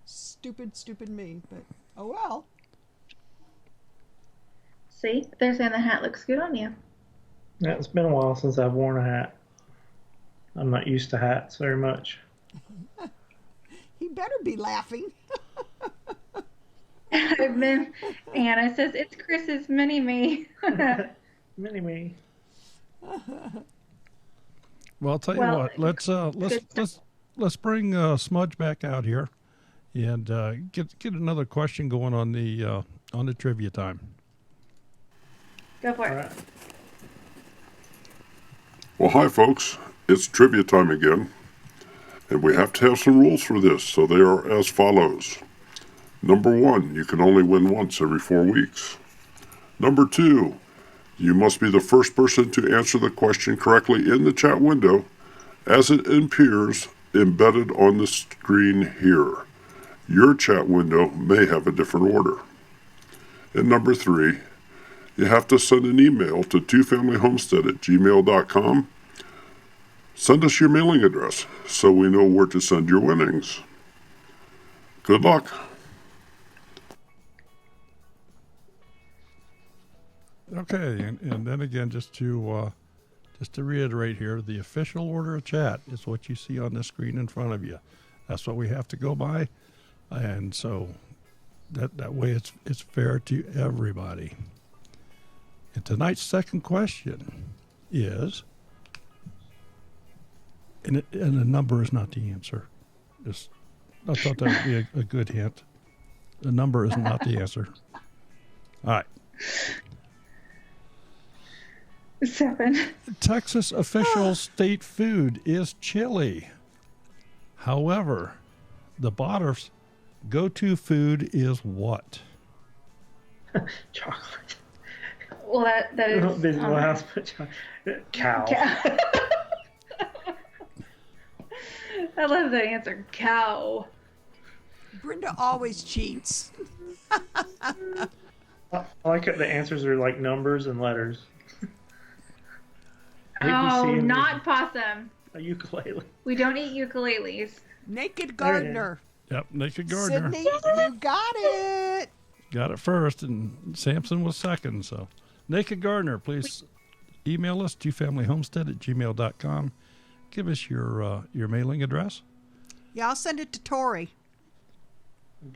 Stupid me, but oh well. See, they're saying the hat looks good on you. Yeah, it's been a while since I've worn a hat. I'm not used to hats very much. He better be laughing. I've been. Anna says it's Chris's mini me. Mini-me. Well, I'll tell you Well, what. Let's bring Smudge back out here, and get another question going on the trivia time. Go for All it. right. Well, hi, folks. It's trivia time again. And we have to have some rules for this, so they are as follows. Number 1, you can only win once every 4 weeks. Number 2, you must be the first person to answer the question correctly in the chat window as it appears embedded on the screen here. Your chat window may have a different order. And number 3, you have to send an email to twofamilyhomestead@gmail.com. Send us your mailing address so we know where to send your winnings. Good luck. Okay, and then again, just to reiterate here, the official order of chat is what you see on the screen in front of you. That's what we have to go by, and so that way it's fair to everybody. And tonight's second question is, and the number is not the answer. I thought that would be a good hint. The number is not the answer. All right. 7. Texas official state food is chili. However, the Boterf's go-to food is what? Chocolate. Well, that is. What else but cow. I love the answer. Cow. Brenda always cheats. I like it. The answers are like numbers and letters. Oh, ABC and not possum. a ukulele. We don't eat ukuleles. Naked gardener. Yep, Naked Gardener. Sydney, you got it. Got it first, and Samson was second. So, Naked Gardener, please email us, twofamilyhomestead@gmail.com. give us your mailing address? Yeah, I'll send it to Tori.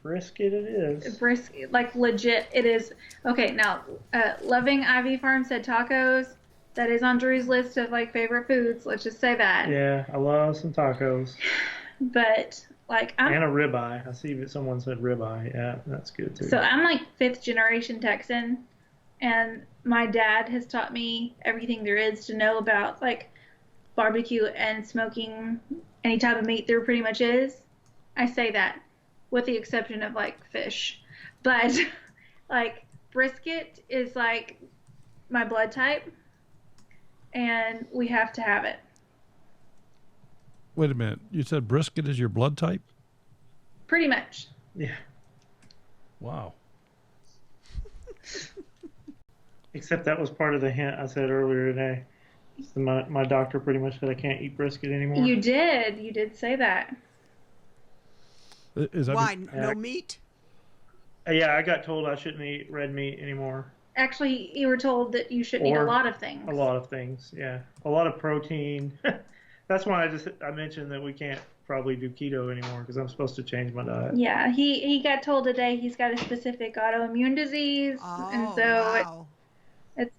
Brisket it is. Brisket, like legit, it is. Okay, now, Loving Ivy Farmstead Tacos, that is on Drew's list of like favorite foods. Let's just say that. Yeah, I love some tacos. But like, And a ribeye. I see that someone said ribeye. Yeah, that's good too. so I'm like 5th generation Texan, and my dad has taught me everything there is to know about like barbecue and smoking any type of meat there pretty much is. I say that with the exception of like fish, but like brisket is like my blood type, and we have to have it. Wait a minute. You said brisket is your blood type? Pretty much. Yeah. Wow. Except that was part of the hint I said earlier today. So my doctor pretty much said I can't eat brisket anymore. You did say that. Is that Why? No meat? Yeah, I got told I shouldn't eat red meat anymore. Actually, you were told that you shouldn't eat a Or lot of things. A lot of things, yeah. A lot of protein. That's why I mentioned that we can't probably do keto anymore because I'm supposed to change my diet. Yeah, he got told today he's got a specific autoimmune disease, and so Wow. it's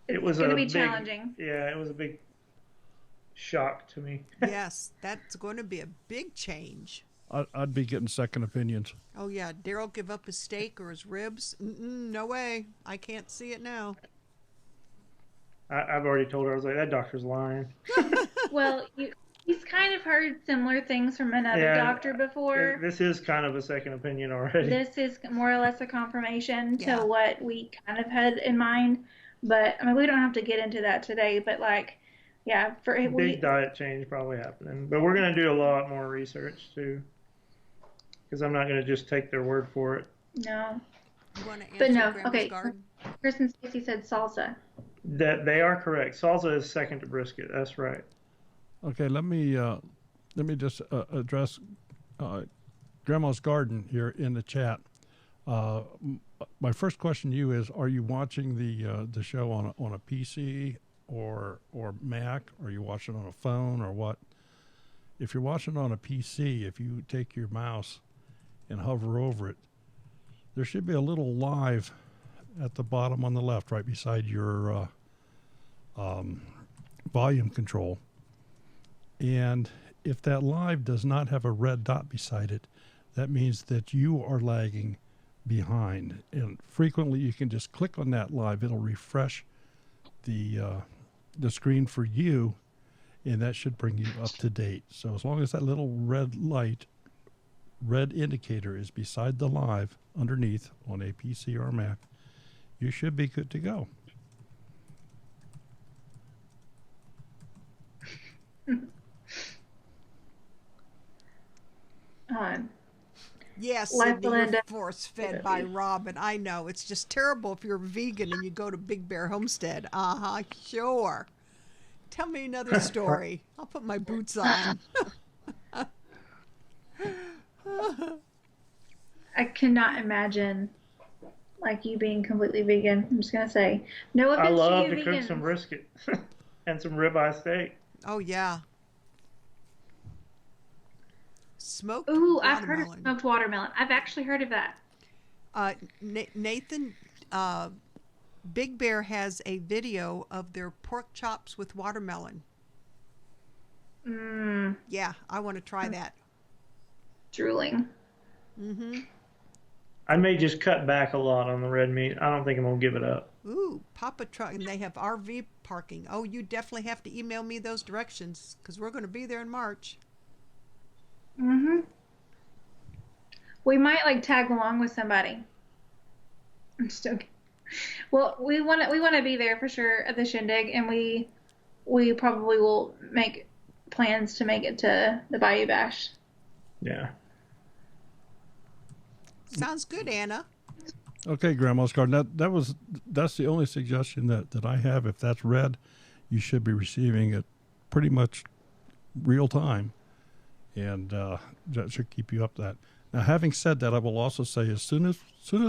going to be challenging. Yeah, it was a big shock to me. Yes, that's going to be a big change. I'd be getting second opinions. Oh, yeah. Daryl give up his steak or his ribs? No way. I can't see it now. I've already told her, I was like, that doctor's lying. Well, he's kind of heard similar things from another doctor before. This is kind of a second opinion already. This is more or less a confirmation Yeah. to what we kind of had in mind. But, I mean, we don't have to get into that today, but, like, yeah. Big diet change probably happening. But we're going to do a lot more research, too. Because I'm not going to just take their word for it. No. You want to answer But no, Grandma's okay. garden? Chris and Stacy said salsa. That they are correct. Salsa is second to brisket. That's right. Okay, let me just address Grandma's Garden here in the chat. My first question to you is: are you watching the show on a PC or Mac? Are you watching on a phone or what? If you're watching on a PC, if you take your mouse and hover over it, there should be a little live at the bottom on the left, right beside your volume control. And if that live does not have a red dot beside it, that means that you are lagging behind. And frequently you can just click on that live. It'll refresh the screen for you, and that should bring you up to date. So as long as that little red indicator is beside the live underneath on a PC or a Mac, you should be good to go. Yes, Life Sydney, you're Belinda. force-fed by Robin. I know. It's just terrible if you're vegan and you go to Big Bear Homestead. Uh-huh, sure. Tell me another story. I'll put my boots on. I cannot imagine like you being completely vegan. I'm just gonna say, no offense I love to to you cook vegans. some brisket and some ribeye steak. Oh, yeah. Smoked Ooh, I've heard of watermelon. smoked watermelon. I've actually heard of that. Nathan, Big Bear has a video of their pork chops with watermelon. Yeah, I want to try that. Drooling. Mm-hmm. I may just cut back a lot on the red meat. I don't think I'm going to give it up. Ooh, Papa Truck, and they have RV parking. Oh, you definitely have to email me those directions because we're going to be there in March. We might like tag along with somebody. I'm just joking. Well, we want to be there for sure at the shindig, and we probably will make plans to make it to the Bayou Bash. Yeah. Sounds good, Anna. Okay, Grandma's Garden. That's the only suggestion that I have. If that's red, you should be receiving it pretty much real time, and that should keep you up to that. Now, having said that, I will also say as soon as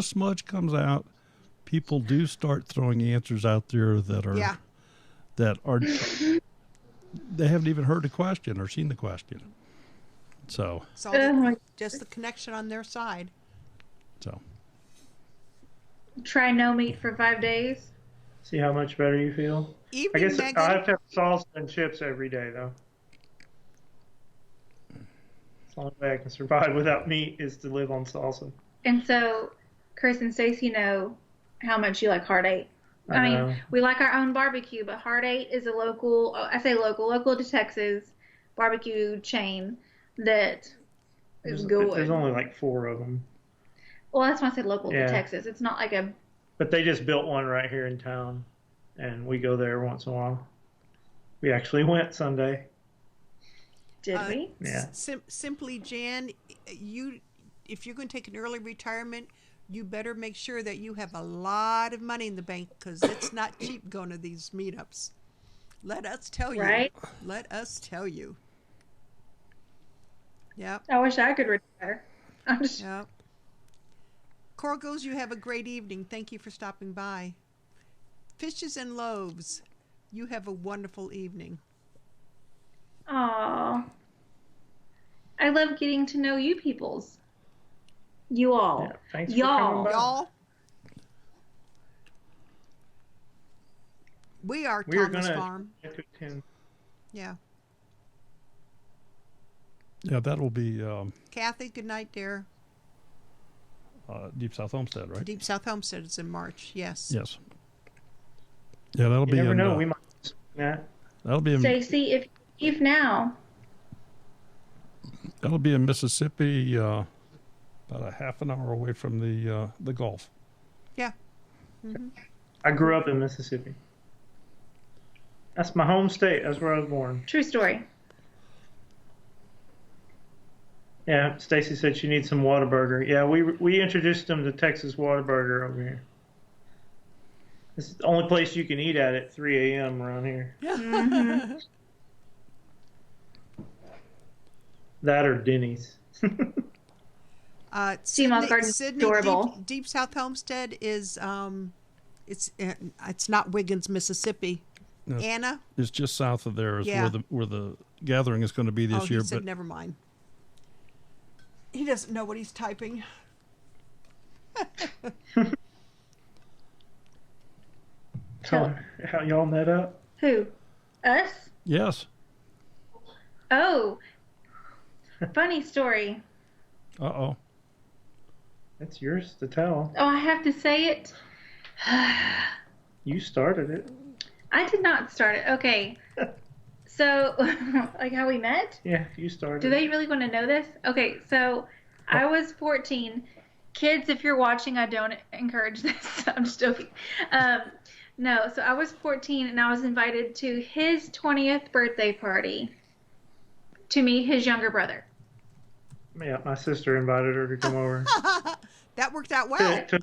Smudge comes out, people do start throwing answers out there that are they haven't even heard the question or seen the question. So, It's all just the connection on their side. so Try no meat for 5 days. See how much better you feel. I Evening, guess Megan. I have to have salsa and chips every day, though. It's the only way I can survive without meat is to live on salsa. And so, Chris and Stacy know how much you like Heart 8. I know. mean, we like our own barbecue, but Heart 8 is a local, I say local to Texas barbecue chain that is good. There's only like 4 of them. Well, that's why I said local Yeah. to Texas. It's not like a... But they just built one right here in town, and we go there once in a while. We actually went Sunday. Did we? Yeah. Simply, Jan, if you're going to take an early retirement, you better make sure that you have a lot of money in the bank because it's not cheap going to these meetups. Let us tell you. Right? Let us tell you. Yep. I wish I could retire. I'm just... Yep. Corgos, you have a great evening. Thank you for stopping by. Fishes and Loaves, you have a wonderful evening. Aww. I love getting to know you peoples. You all. Yeah, thanks for Y'all. coming by. Y'all, we are We are Thomas gonna Farm. attend. Yeah. yeah, that'll be Kathy, good night, dear. Deep South Homestead, right? Deep South Homestead is in March. Yes. Yes. Yeah, that'll You be never in. know. We might do that. That'll be in. Stacy, if you leave now, That'll be in Mississippi. About a half an hour away from the Gulf. Yeah. I grew up in Mississippi. That's my home state. That's where I was born. true story. Yeah, Stacy said she needs some Whataburger. Yeah, we introduced them to Texas Whataburger over here. It's the only place you can eat at 3 a.m. around here. That or Denny's. Seamoss Garden's Sydney, adorable. Deep South Homestead is it's not Wiggins, Mississippi. No. Anna. It's just south of there is Yeah. where the gathering is going to be this Oh, year. he said But never mind. He doesn't know what he's typing. How y'all met up? Who? Us? yes. Oh. Funny story. Uh-oh. That's yours to tell. Oh, I have to say it? You started it. I did not start it. Okay. So, like how we met? Yeah, you started Do they really want to know this? Okay, so I was 14. Kids, if you're watching, I don't encourage this. I'm just joking. No, so I was 14 and I was invited to his 20th birthday party to meet his younger brother. Yeah, my sister invited her to come over That worked out well. to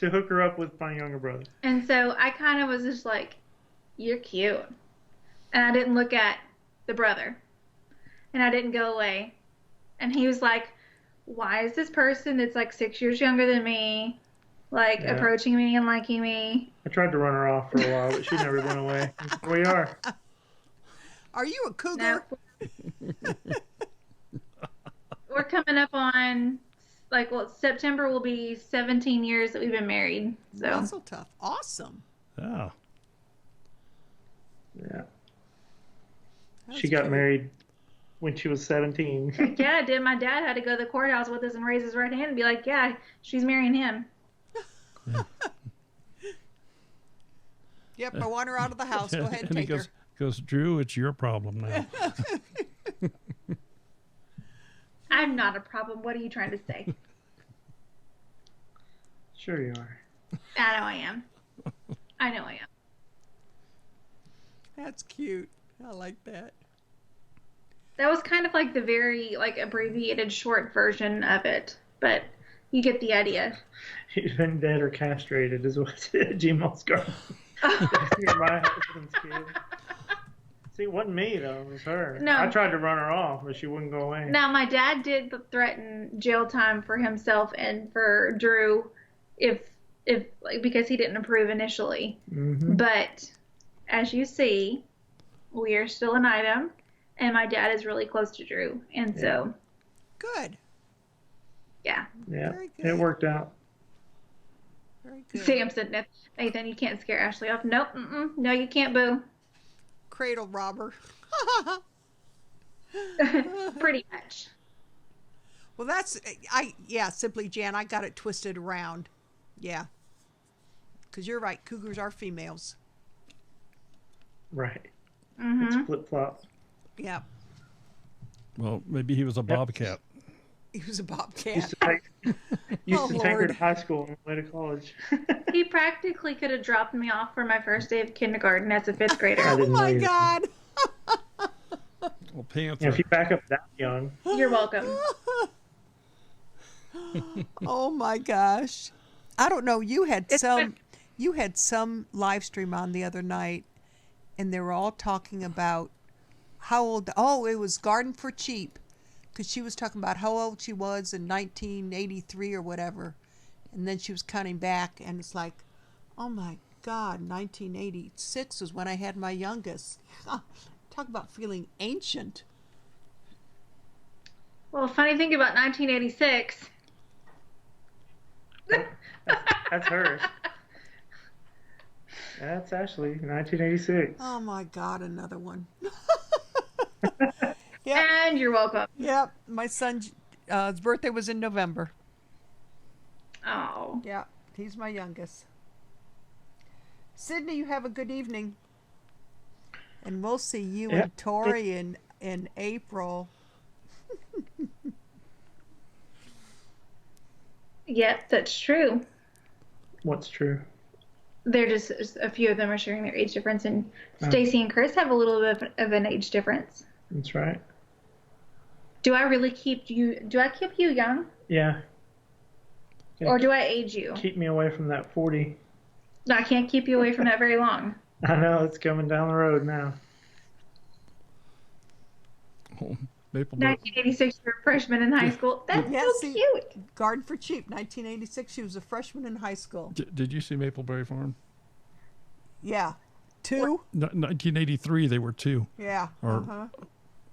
hook her up with my younger brother. And so I kind of was just like, you're cute. And I didn't look at the brother. And I didn't go away. And he was like, why is this person that's like 6 years younger than me, like Yeah. approaching me and liking me? I tried to run her off for a while, but she never went away. Here we are. Are you a cougar? No. We're coming up on, like, well, September will be 17 years that we've been married. So Muscle tough. Awesome. Yeah. Yeah. That's She got cute. married when she was 17. yeah, I did. My dad had to go to the courthouse with us and raise his right hand and be like, yeah, she's marrying him. Yep, I want her out of the house. Go ahead and And he take her. goes, Drew, it's your problem now. I'm not a problem. What are you trying to say? Sure you are. I know I am. I know I am. That's cute. I like that. That was kind of like the very, like, abbreviated short version of it. But you get the idea. He's been dead or castrated, is what Gmail's garden. You're my husband's kid. See, it wasn't me, though. It was her. No. I tried to run her off, but she wouldn't go away. Now, my dad did threaten jail time for himself and for Drew if like, because he didn't approve initially. Mm-hmm. But as you see, we are still an item, and my dad is really close to Drew, and so Good. yeah. Yeah, Very good. it worked out. Very good. Sam said, Nathan, you can't scare Ashley off. Nope, no, you can't, boo. Cradle robber. Pretty much. Well, Simply Jan, I got it twisted around. Yeah. Because you're right, cougars are females. Right. Mm-hmm. It's flip flop. Yeah. Well, maybe he was a bobcat. He was a bobcat. Used to take her Lord. to high school on the way to college. He practically could have dropped me off for my first day of kindergarten as a 5th grader. I Oh didn't my know you. God. Well, Panther. Yeah, if you back up that young, You're welcome. Oh my gosh. I don't know. You had some live stream on the other night, and they were all talking about how old. Oh, it was Garden for Cheap, because she was talking about how old she was in 1983 or whatever, and then she was counting back, and it's like, oh my God, 1986 was when I had my youngest. Talk about feeling ancient. Well, funny thing about 1986. that's hers. That's Ashley, 1986. Oh my God, another one. And you're welcome. Yep, my son's his birthday was in November. Oh. Yeah, he's my youngest. Sydney, you have a good evening. And we'll see you and Tori in April. Yep, that's true. What's true? They're just a few of them are sharing their age difference, and Stacy and Chris have a little bit of an age difference. That's right. Do I really keep you? Do I keep you young, Yeah. or do I age you? Keep me away from that 40. No, I can't keep you away from that very long. I know, it's coming down the road now. Oh, Maple 1986, you're a freshman in high school. That's Yeah, so see- cute. Garden for Cheap, 1986. She was a freshman in high school. Did you see Mapleberry Farm? Yeah. 2? 1983, they were 2. Yeah. Or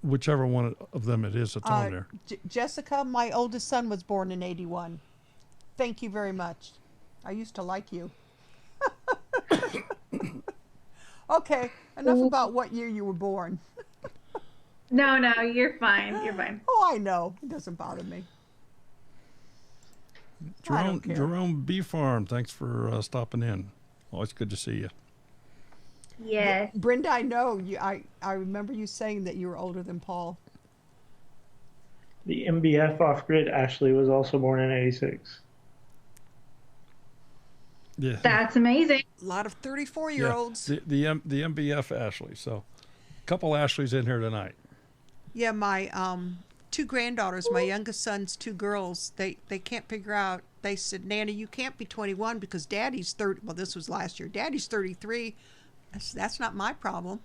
whichever one of them it is that's on there. Jessica, my oldest son was born in 81. Thank you very much. I used to like you. Okay, enough about what year you were born. No, you're fine. You're fine. Oh, I know. It doesn't bother me. I don't care. Jerome B. Farm, thanks for stopping in. Always good to see you. Yes. Brenda, I know you. I remember you saying that you were older than Paul. The MBF off-grid Ashley was also born in 86. Yeah. That's amazing. A lot of 34-year-olds. Yeah. The MBF Ashley. So, a couple Ashleys in here tonight. Yeah, my 2 granddaughters, my youngest son's 2 girls, they can't figure out. They said, Nana, you can't be 21 because Daddy's 30. Well, this was last year. Daddy's 33. That's not my problem.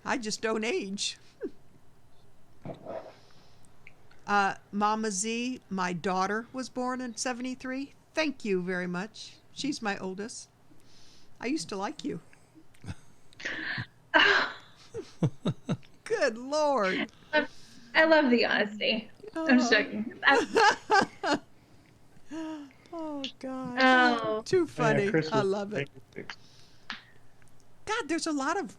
I just don't age. Mama Z, my daughter, was born in 73. Thank you very much. She's my oldest. I used to like you. Good Lord. I love the honesty. I'm just joking. Oh, God. Oh. Too funny. Yeah, Chris I was love it. 86. God, there's a lot of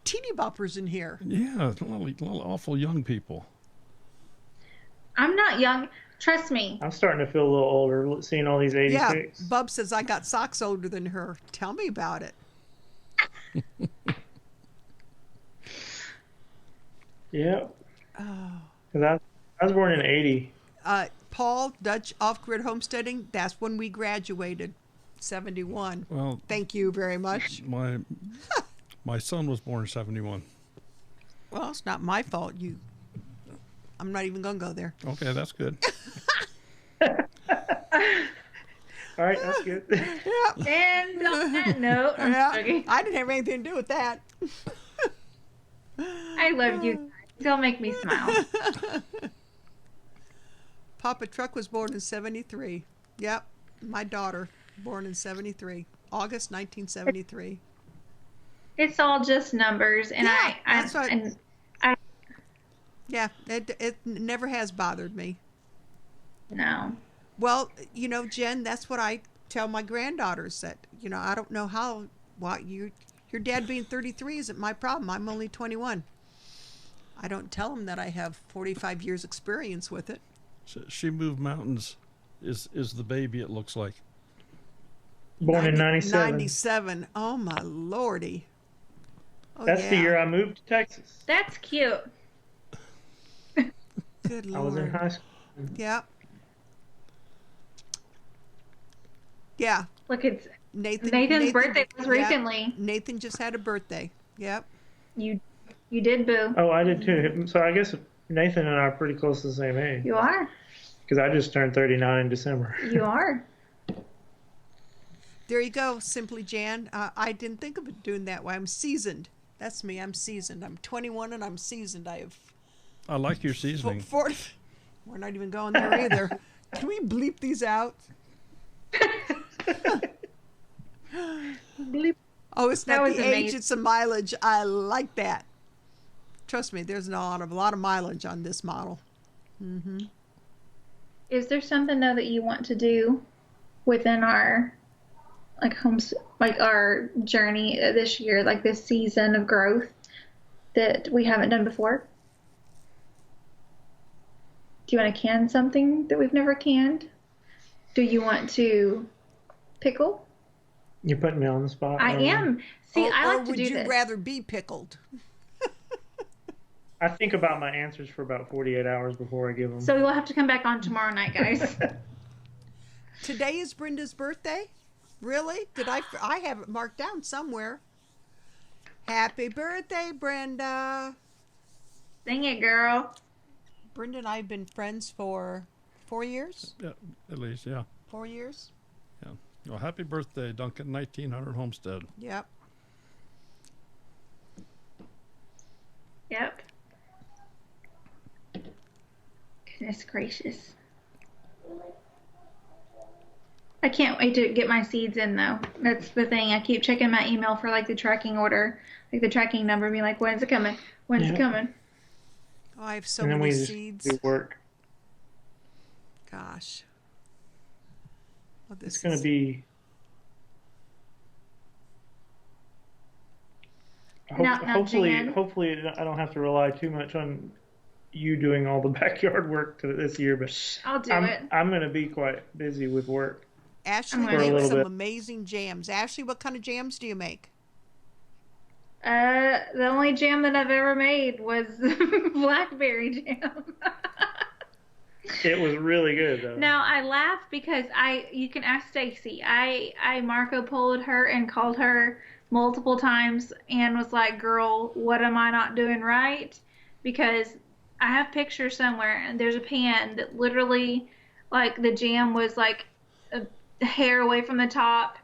teeny boppers in here. Yeah, a lot of awful young people. I'm not young. Trust me. I'm starting to feel a little older seeing all these 86. Yeah, Bub says I got socks older than her. Tell me about it. Yeah. Oh. Because I was born in 80. Paul, Dutch off-grid homesteading, that's when we graduated, 71. Well, Thank you very much. my son was born in 71. Well, it's not my fault. I'm not even going to go there. Okay, that's good. All right, that's good. Yeah. And on that note, I'm Yeah. joking. I didn't have anything to do with that. I love you. Don't make me smile. Papa Truck was born in 73. Yep, my daughter, born in 73. August 1973. It's all just numbers, and Yeah, that's what. and Yeah, it never has bothered me. no. Well, Jen, that's what I tell my granddaughters, that I don't know how. Your dad being 33 isn't my problem. I'm only 21. I don't tell them that I have 45 years experience with it. She moved mountains. Is the baby? It looks like. Born in 97. 97. Oh my lordy. Oh, That's yeah. the year I moved to Texas. That's cute. Good Lord. I was in high school. Yeah. Yeah. Look, it's Nathan's birthday was recently. Nathan just had a birthday. Yep. You did, boo. Oh, I did too. So I guess Nathan and I are pretty close to the same age. You are. Because I just turned 39 in December. You are. There you go, Simply Jan. I didn't think of it doing that way. I'm seasoned. That's me. I'm seasoned. I'm 21 and I'm seasoned. I like your seasoning. We're not even going there either. Can we bleep these out? Bleep. Oh, it's That not was the age, amazing. it's the mileage. I like that. Trust me, there's a lot of mileage on this model. Mm-hmm. Is there something though that you want to do within our our journey this year, like this season of growth, that we haven't done before? Do you want to can something that we've never canned? Do you want to pickle? You're putting me on the spot. I am. See, I like to would do you this. rather be pickled? I think about my answers for about 48 hours before I give them. So we will have to come back on tomorrow night, guys. Today is Brenda's birthday? Really? I have it marked down somewhere. Happy birthday, Brenda. Sing it, girl. Brenda and I have been friends for 4 years. Yeah, at least, yeah. 4 years? Yeah. Well, happy birthday, Duncan, 1900 Homestead. Yep. Yep. Goodness gracious. I can't wait to get my seeds in, though. That's the thing. I keep checking my email for like the tracking order, like the tracking number, being like, when's it coming? When's it coming? Oh, I have so and then many we just seeds. do work. Gosh. Well, It's going to be. Now, hopefully, Jan? hopefully, I don't have to rely too much on you doing all the backyard work this year. But I'll do it. I'm going to be quite busy with work. Ashley For a makes little some bit. amazing jams. Ashley, what kind of jams do you make? The only jam that I've ever made was blackberry jam. It was really good though. Now I laugh because you can ask Stacy. I Marco Polo'd her and called her multiple times and was like, "Girl, what am I not doing right?" Because I have pictures somewhere and there's a pan that literally, like, the jam was like a hair away from the top,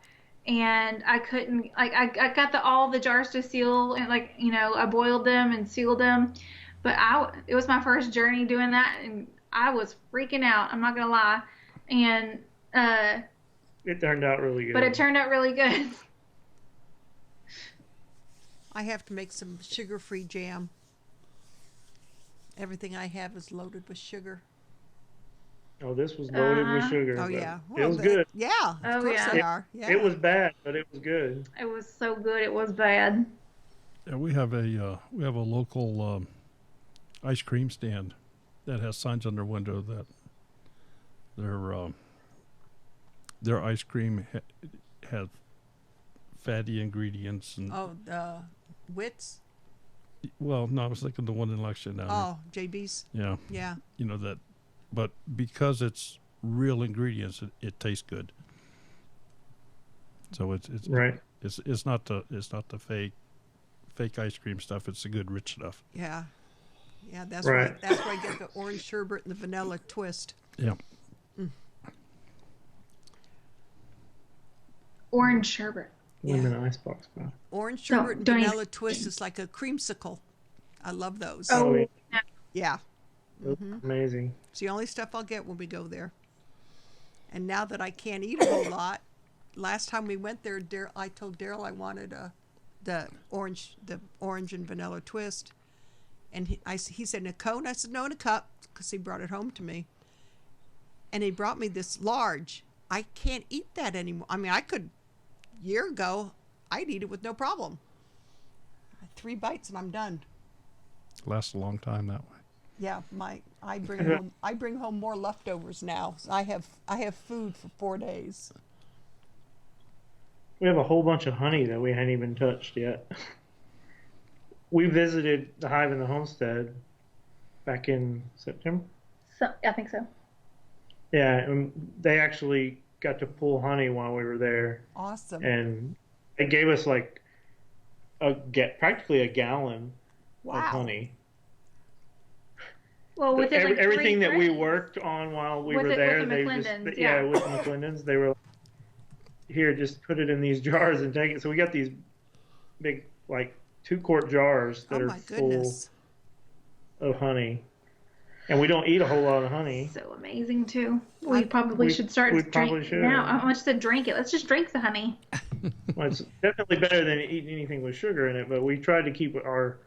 and I couldn't, like, I got all the jars to seal, and, like, I boiled them and sealed them, but it was my first journey doing that, and I was freaking out. I'm not gonna lie, and It turned out really good. but it turned out really good. I have to make some sugar-free jam. Everything I have is loaded with sugar. Oh, this was loaded with sugar. Oh, but yeah. It was good. Yeah, Oh, of course yeah. they are. Yeah. It was bad, but it was good. It was so good. It was bad. Yeah, we have a local ice cream stand that has signs on their window that their ice cream has fatty ingredients and Oh, the Wits? well, no, I was thinking the one in Lexington down Oh, JB's? there. Yeah. Yeah, that, but because it's real ingredients, it tastes good. So it's Right. it's not the fake ice cream stuff. It's the good rich stuff. Yeah. Yeah, that's Right. right. That's where I get the orange sherbet and the vanilla twist. Yeah. Orange sherbet. Lemon icebox pie. Orange Don't- sherbet and don't vanilla twist is like a creamsicle. I love those. Oh, yeah. Yeah. It was amazing. It's the only stuff I'll get when we go there. And now that I can't eat a whole lot, last time we went there, I told Daryl I wanted a the orange and vanilla twist. And he said, in a cone? I said, no, in a cup, because he brought it home to me. And he brought me this large. I can't eat that anymore. I mean, a year ago, I'd eat it with no problem. 3 bites and I'm done. Lasts a long time that way. Yeah, I bring home more leftovers now. So I have food for 4 days. We have a whole bunch of honey that we hadn't even touched yet. We visited the hive in the homestead back in September. So I think so. Yeah, and they actually got to pull honey while we were there. Awesome. And they gave us like practically a gallon of honey. Well, with everything that we worked on while we were there, with the with the McClendons, they were like, here, just put it in these jars and take it. So we got these big, like 2-quart jars that are full of honey. And we don't eat a whole lot of honey. So amazing too. We probably should start drinking now. I want to drink it. Let's just drink the honey. Well, it's definitely better than eating anything with sugar in it, but we tried to keep our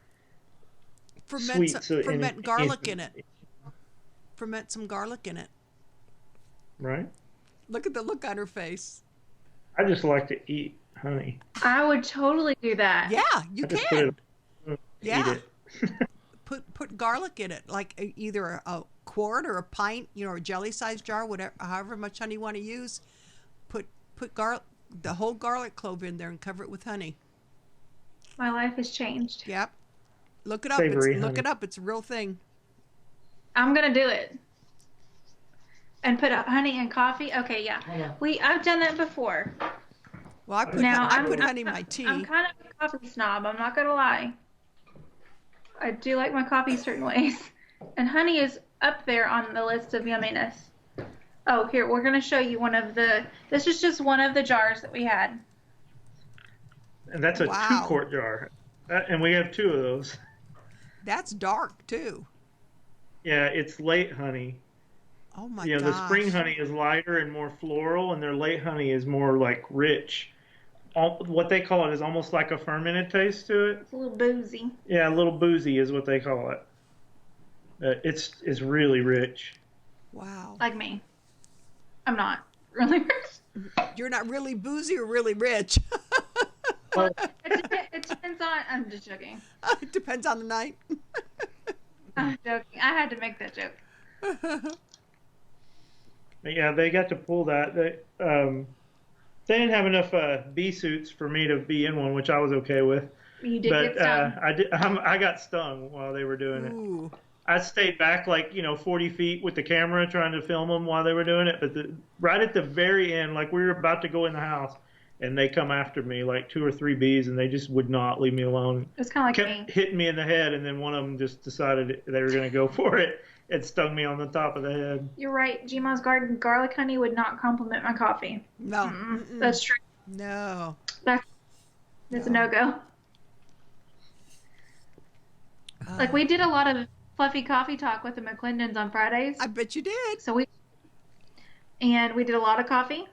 ferment garlic in it. Ferment some garlic in it. Right? Look at the look on her face. I just like to eat honey. I would totally do that. Yeah, you can. Eat it. Put garlic in it, like either a quart or a pint, or a jelly-sized jar, whatever, however much honey you want to use. Put the whole garlic clove in there and cover it with honey. My life has changed. Yep. Look it up. Look it up. It's a real thing. I'm gonna do it. And put honey in coffee. Okay, yeah. I've done that before. Well, I put honey in my tea. I'm kind of a coffee snob. I'm not gonna lie. I do like my coffee certain ways, and honey is up there on the list of yumminess. Oh, here we're gonna show you This is just one of the jars that we had. And that's a 2-quart jar, and we have 2 of those. That's dark too. Yeah, it's late honey. Oh my gosh. The spring honey is lighter and more floral, and their late honey is more like rich. What they call it is almost like a fermented taste to it. It's a little boozy. Yeah, a little boozy is what they call it. It's really rich. Wow. Like me. I'm not really rich. You're not really boozy or really rich. Well, it depends on. I'm just joking. It depends on the night. I'm joking. I had to make that joke. Yeah, they got to pull that. They didn't have enough bee suits for me to be in one, which I was okay with. You did get stung. I got stung while they were doing Ooh. it. I stayed back 40 feet with the camera trying to film them while they were doing it. But right at the very end, like we were about to go in the house, and they come after me, like 2 or 3 bees, and they just would not leave me alone. It's kind of like kept hitting me in the head, and then one of them just decided they were going to go for it. It stung me on the top of the head. You're right. Gma's garden garlic honey would not complement my coffee. No. Mm-mm. That's true. No. That's a no-go. Like, we did a lot of fluffy coffee talk with the McClendons on Fridays. I bet you did. We did a lot of coffee.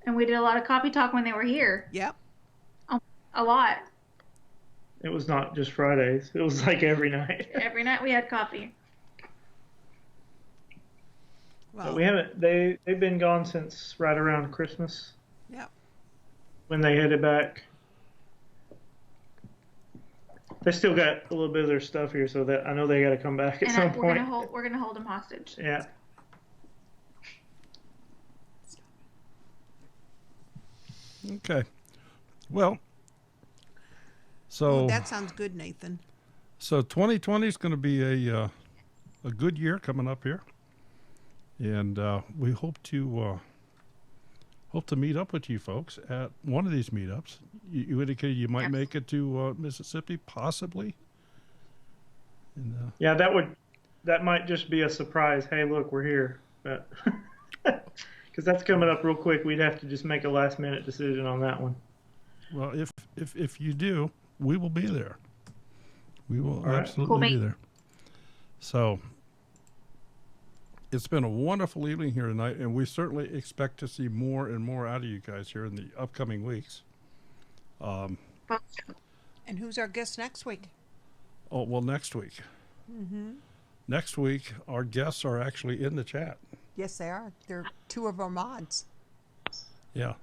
And we did a lot of coffee talk when they were here. Yep. A lot. It was not just Fridays. It was like every night. Every night we had coffee. Well, but we haven't. They've been gone since right around Christmas. Yep. When they headed back. They still got a little bit of their stuff here, so that I know they got to come back at some point. We're gonna hold them hostage. Yeah. Okay. Well. So that sounds good, Nathan. So 2020 is going to be a good year coming up here, and we hope to meet up with you folks at one of these meetups. You indicated you might make it to Mississippi, possibly. And, yeah, that might just be a surprise. Hey, look, we're here, because that's coming up real quick. We'd have to just make a last minute decision on that one. Well, if you do, we will be there. We will absolutely be there. So it's been a wonderful evening here tonight, and we certainly expect to see more and more out of you guys here in the upcoming weeks. And who's our guest next week? Oh, well, next week. Next week, our guests are actually in the chat. Yes, they are. They're two of our mods. Yeah,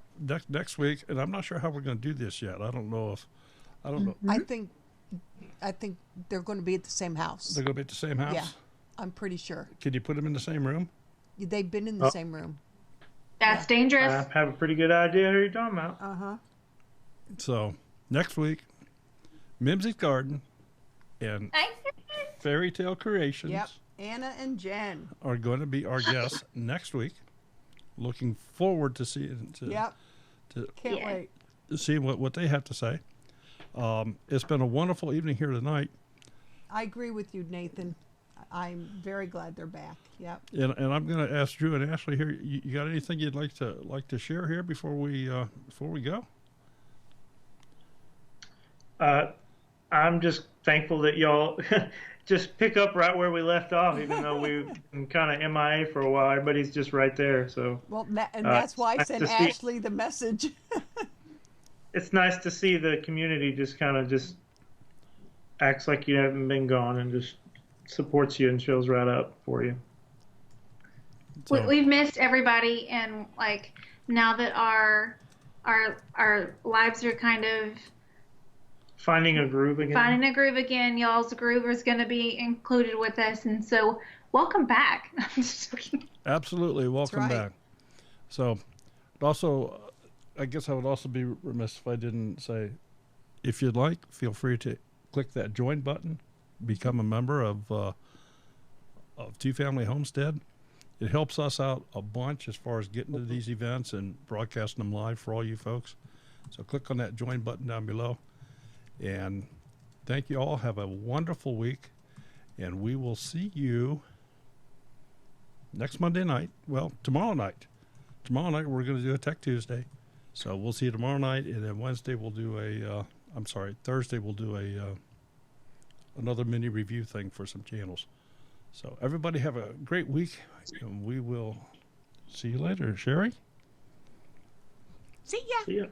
next week, and I'm not sure how we're going to do this yet. I don't know. I think they're going to be at the same house. They're going to be at the same house. Yeah, I'm pretty sure. Can you put them in the same room? They've been in the same room. That's dangerous. I have a pretty good idea who you're talking about. Uh-huh. So next week, Mimsy's Garden and Fairy Tale Creations Yep. Anna and Jen. are going to be our guests next week. Looking forward to seeing Yep. to Can't wait. see what they have to say. It's been a wonderful evening here tonight, I agree with you, Nathan. I'm very glad they're back. Yep. and I'm going to ask Drew and Ashley here. You got anything you'd like to share here before we go? I'm just thankful that y'all just pick up right where we left off, even though we've been kind of MIA for a while. Everybody's just right there. So Well, that's why I nice sent to see- Ashley the message. it's nice to see the community just kind of just acts like you haven't been gone and just supports you and shows right up for you. So, We've missed everybody, and like now that our lives are kind of Finding a groove again. finding a groove again, y'all's groove is going to be included with us, and so welcome back. I'm just joking. absolutely, welcome right. back. So, also, I guess I would also be remiss if I didn't say, if you'd like, feel free to click that join button, become a member of Two Family Homestead. It helps us out a bunch as far as getting to these events and broadcasting them live for all you folks. So click on that join button down below. And thank you all. Have a wonderful week. And we will see you next Monday night. Well, tomorrow night. Tomorrow night we're going to do a Tech Tuesday. So we'll see you tomorrow night. And then Thursday we'll do another mini review thing for some channels. So everybody have a great week, and we will see you later. Sherry? See ya. See ya.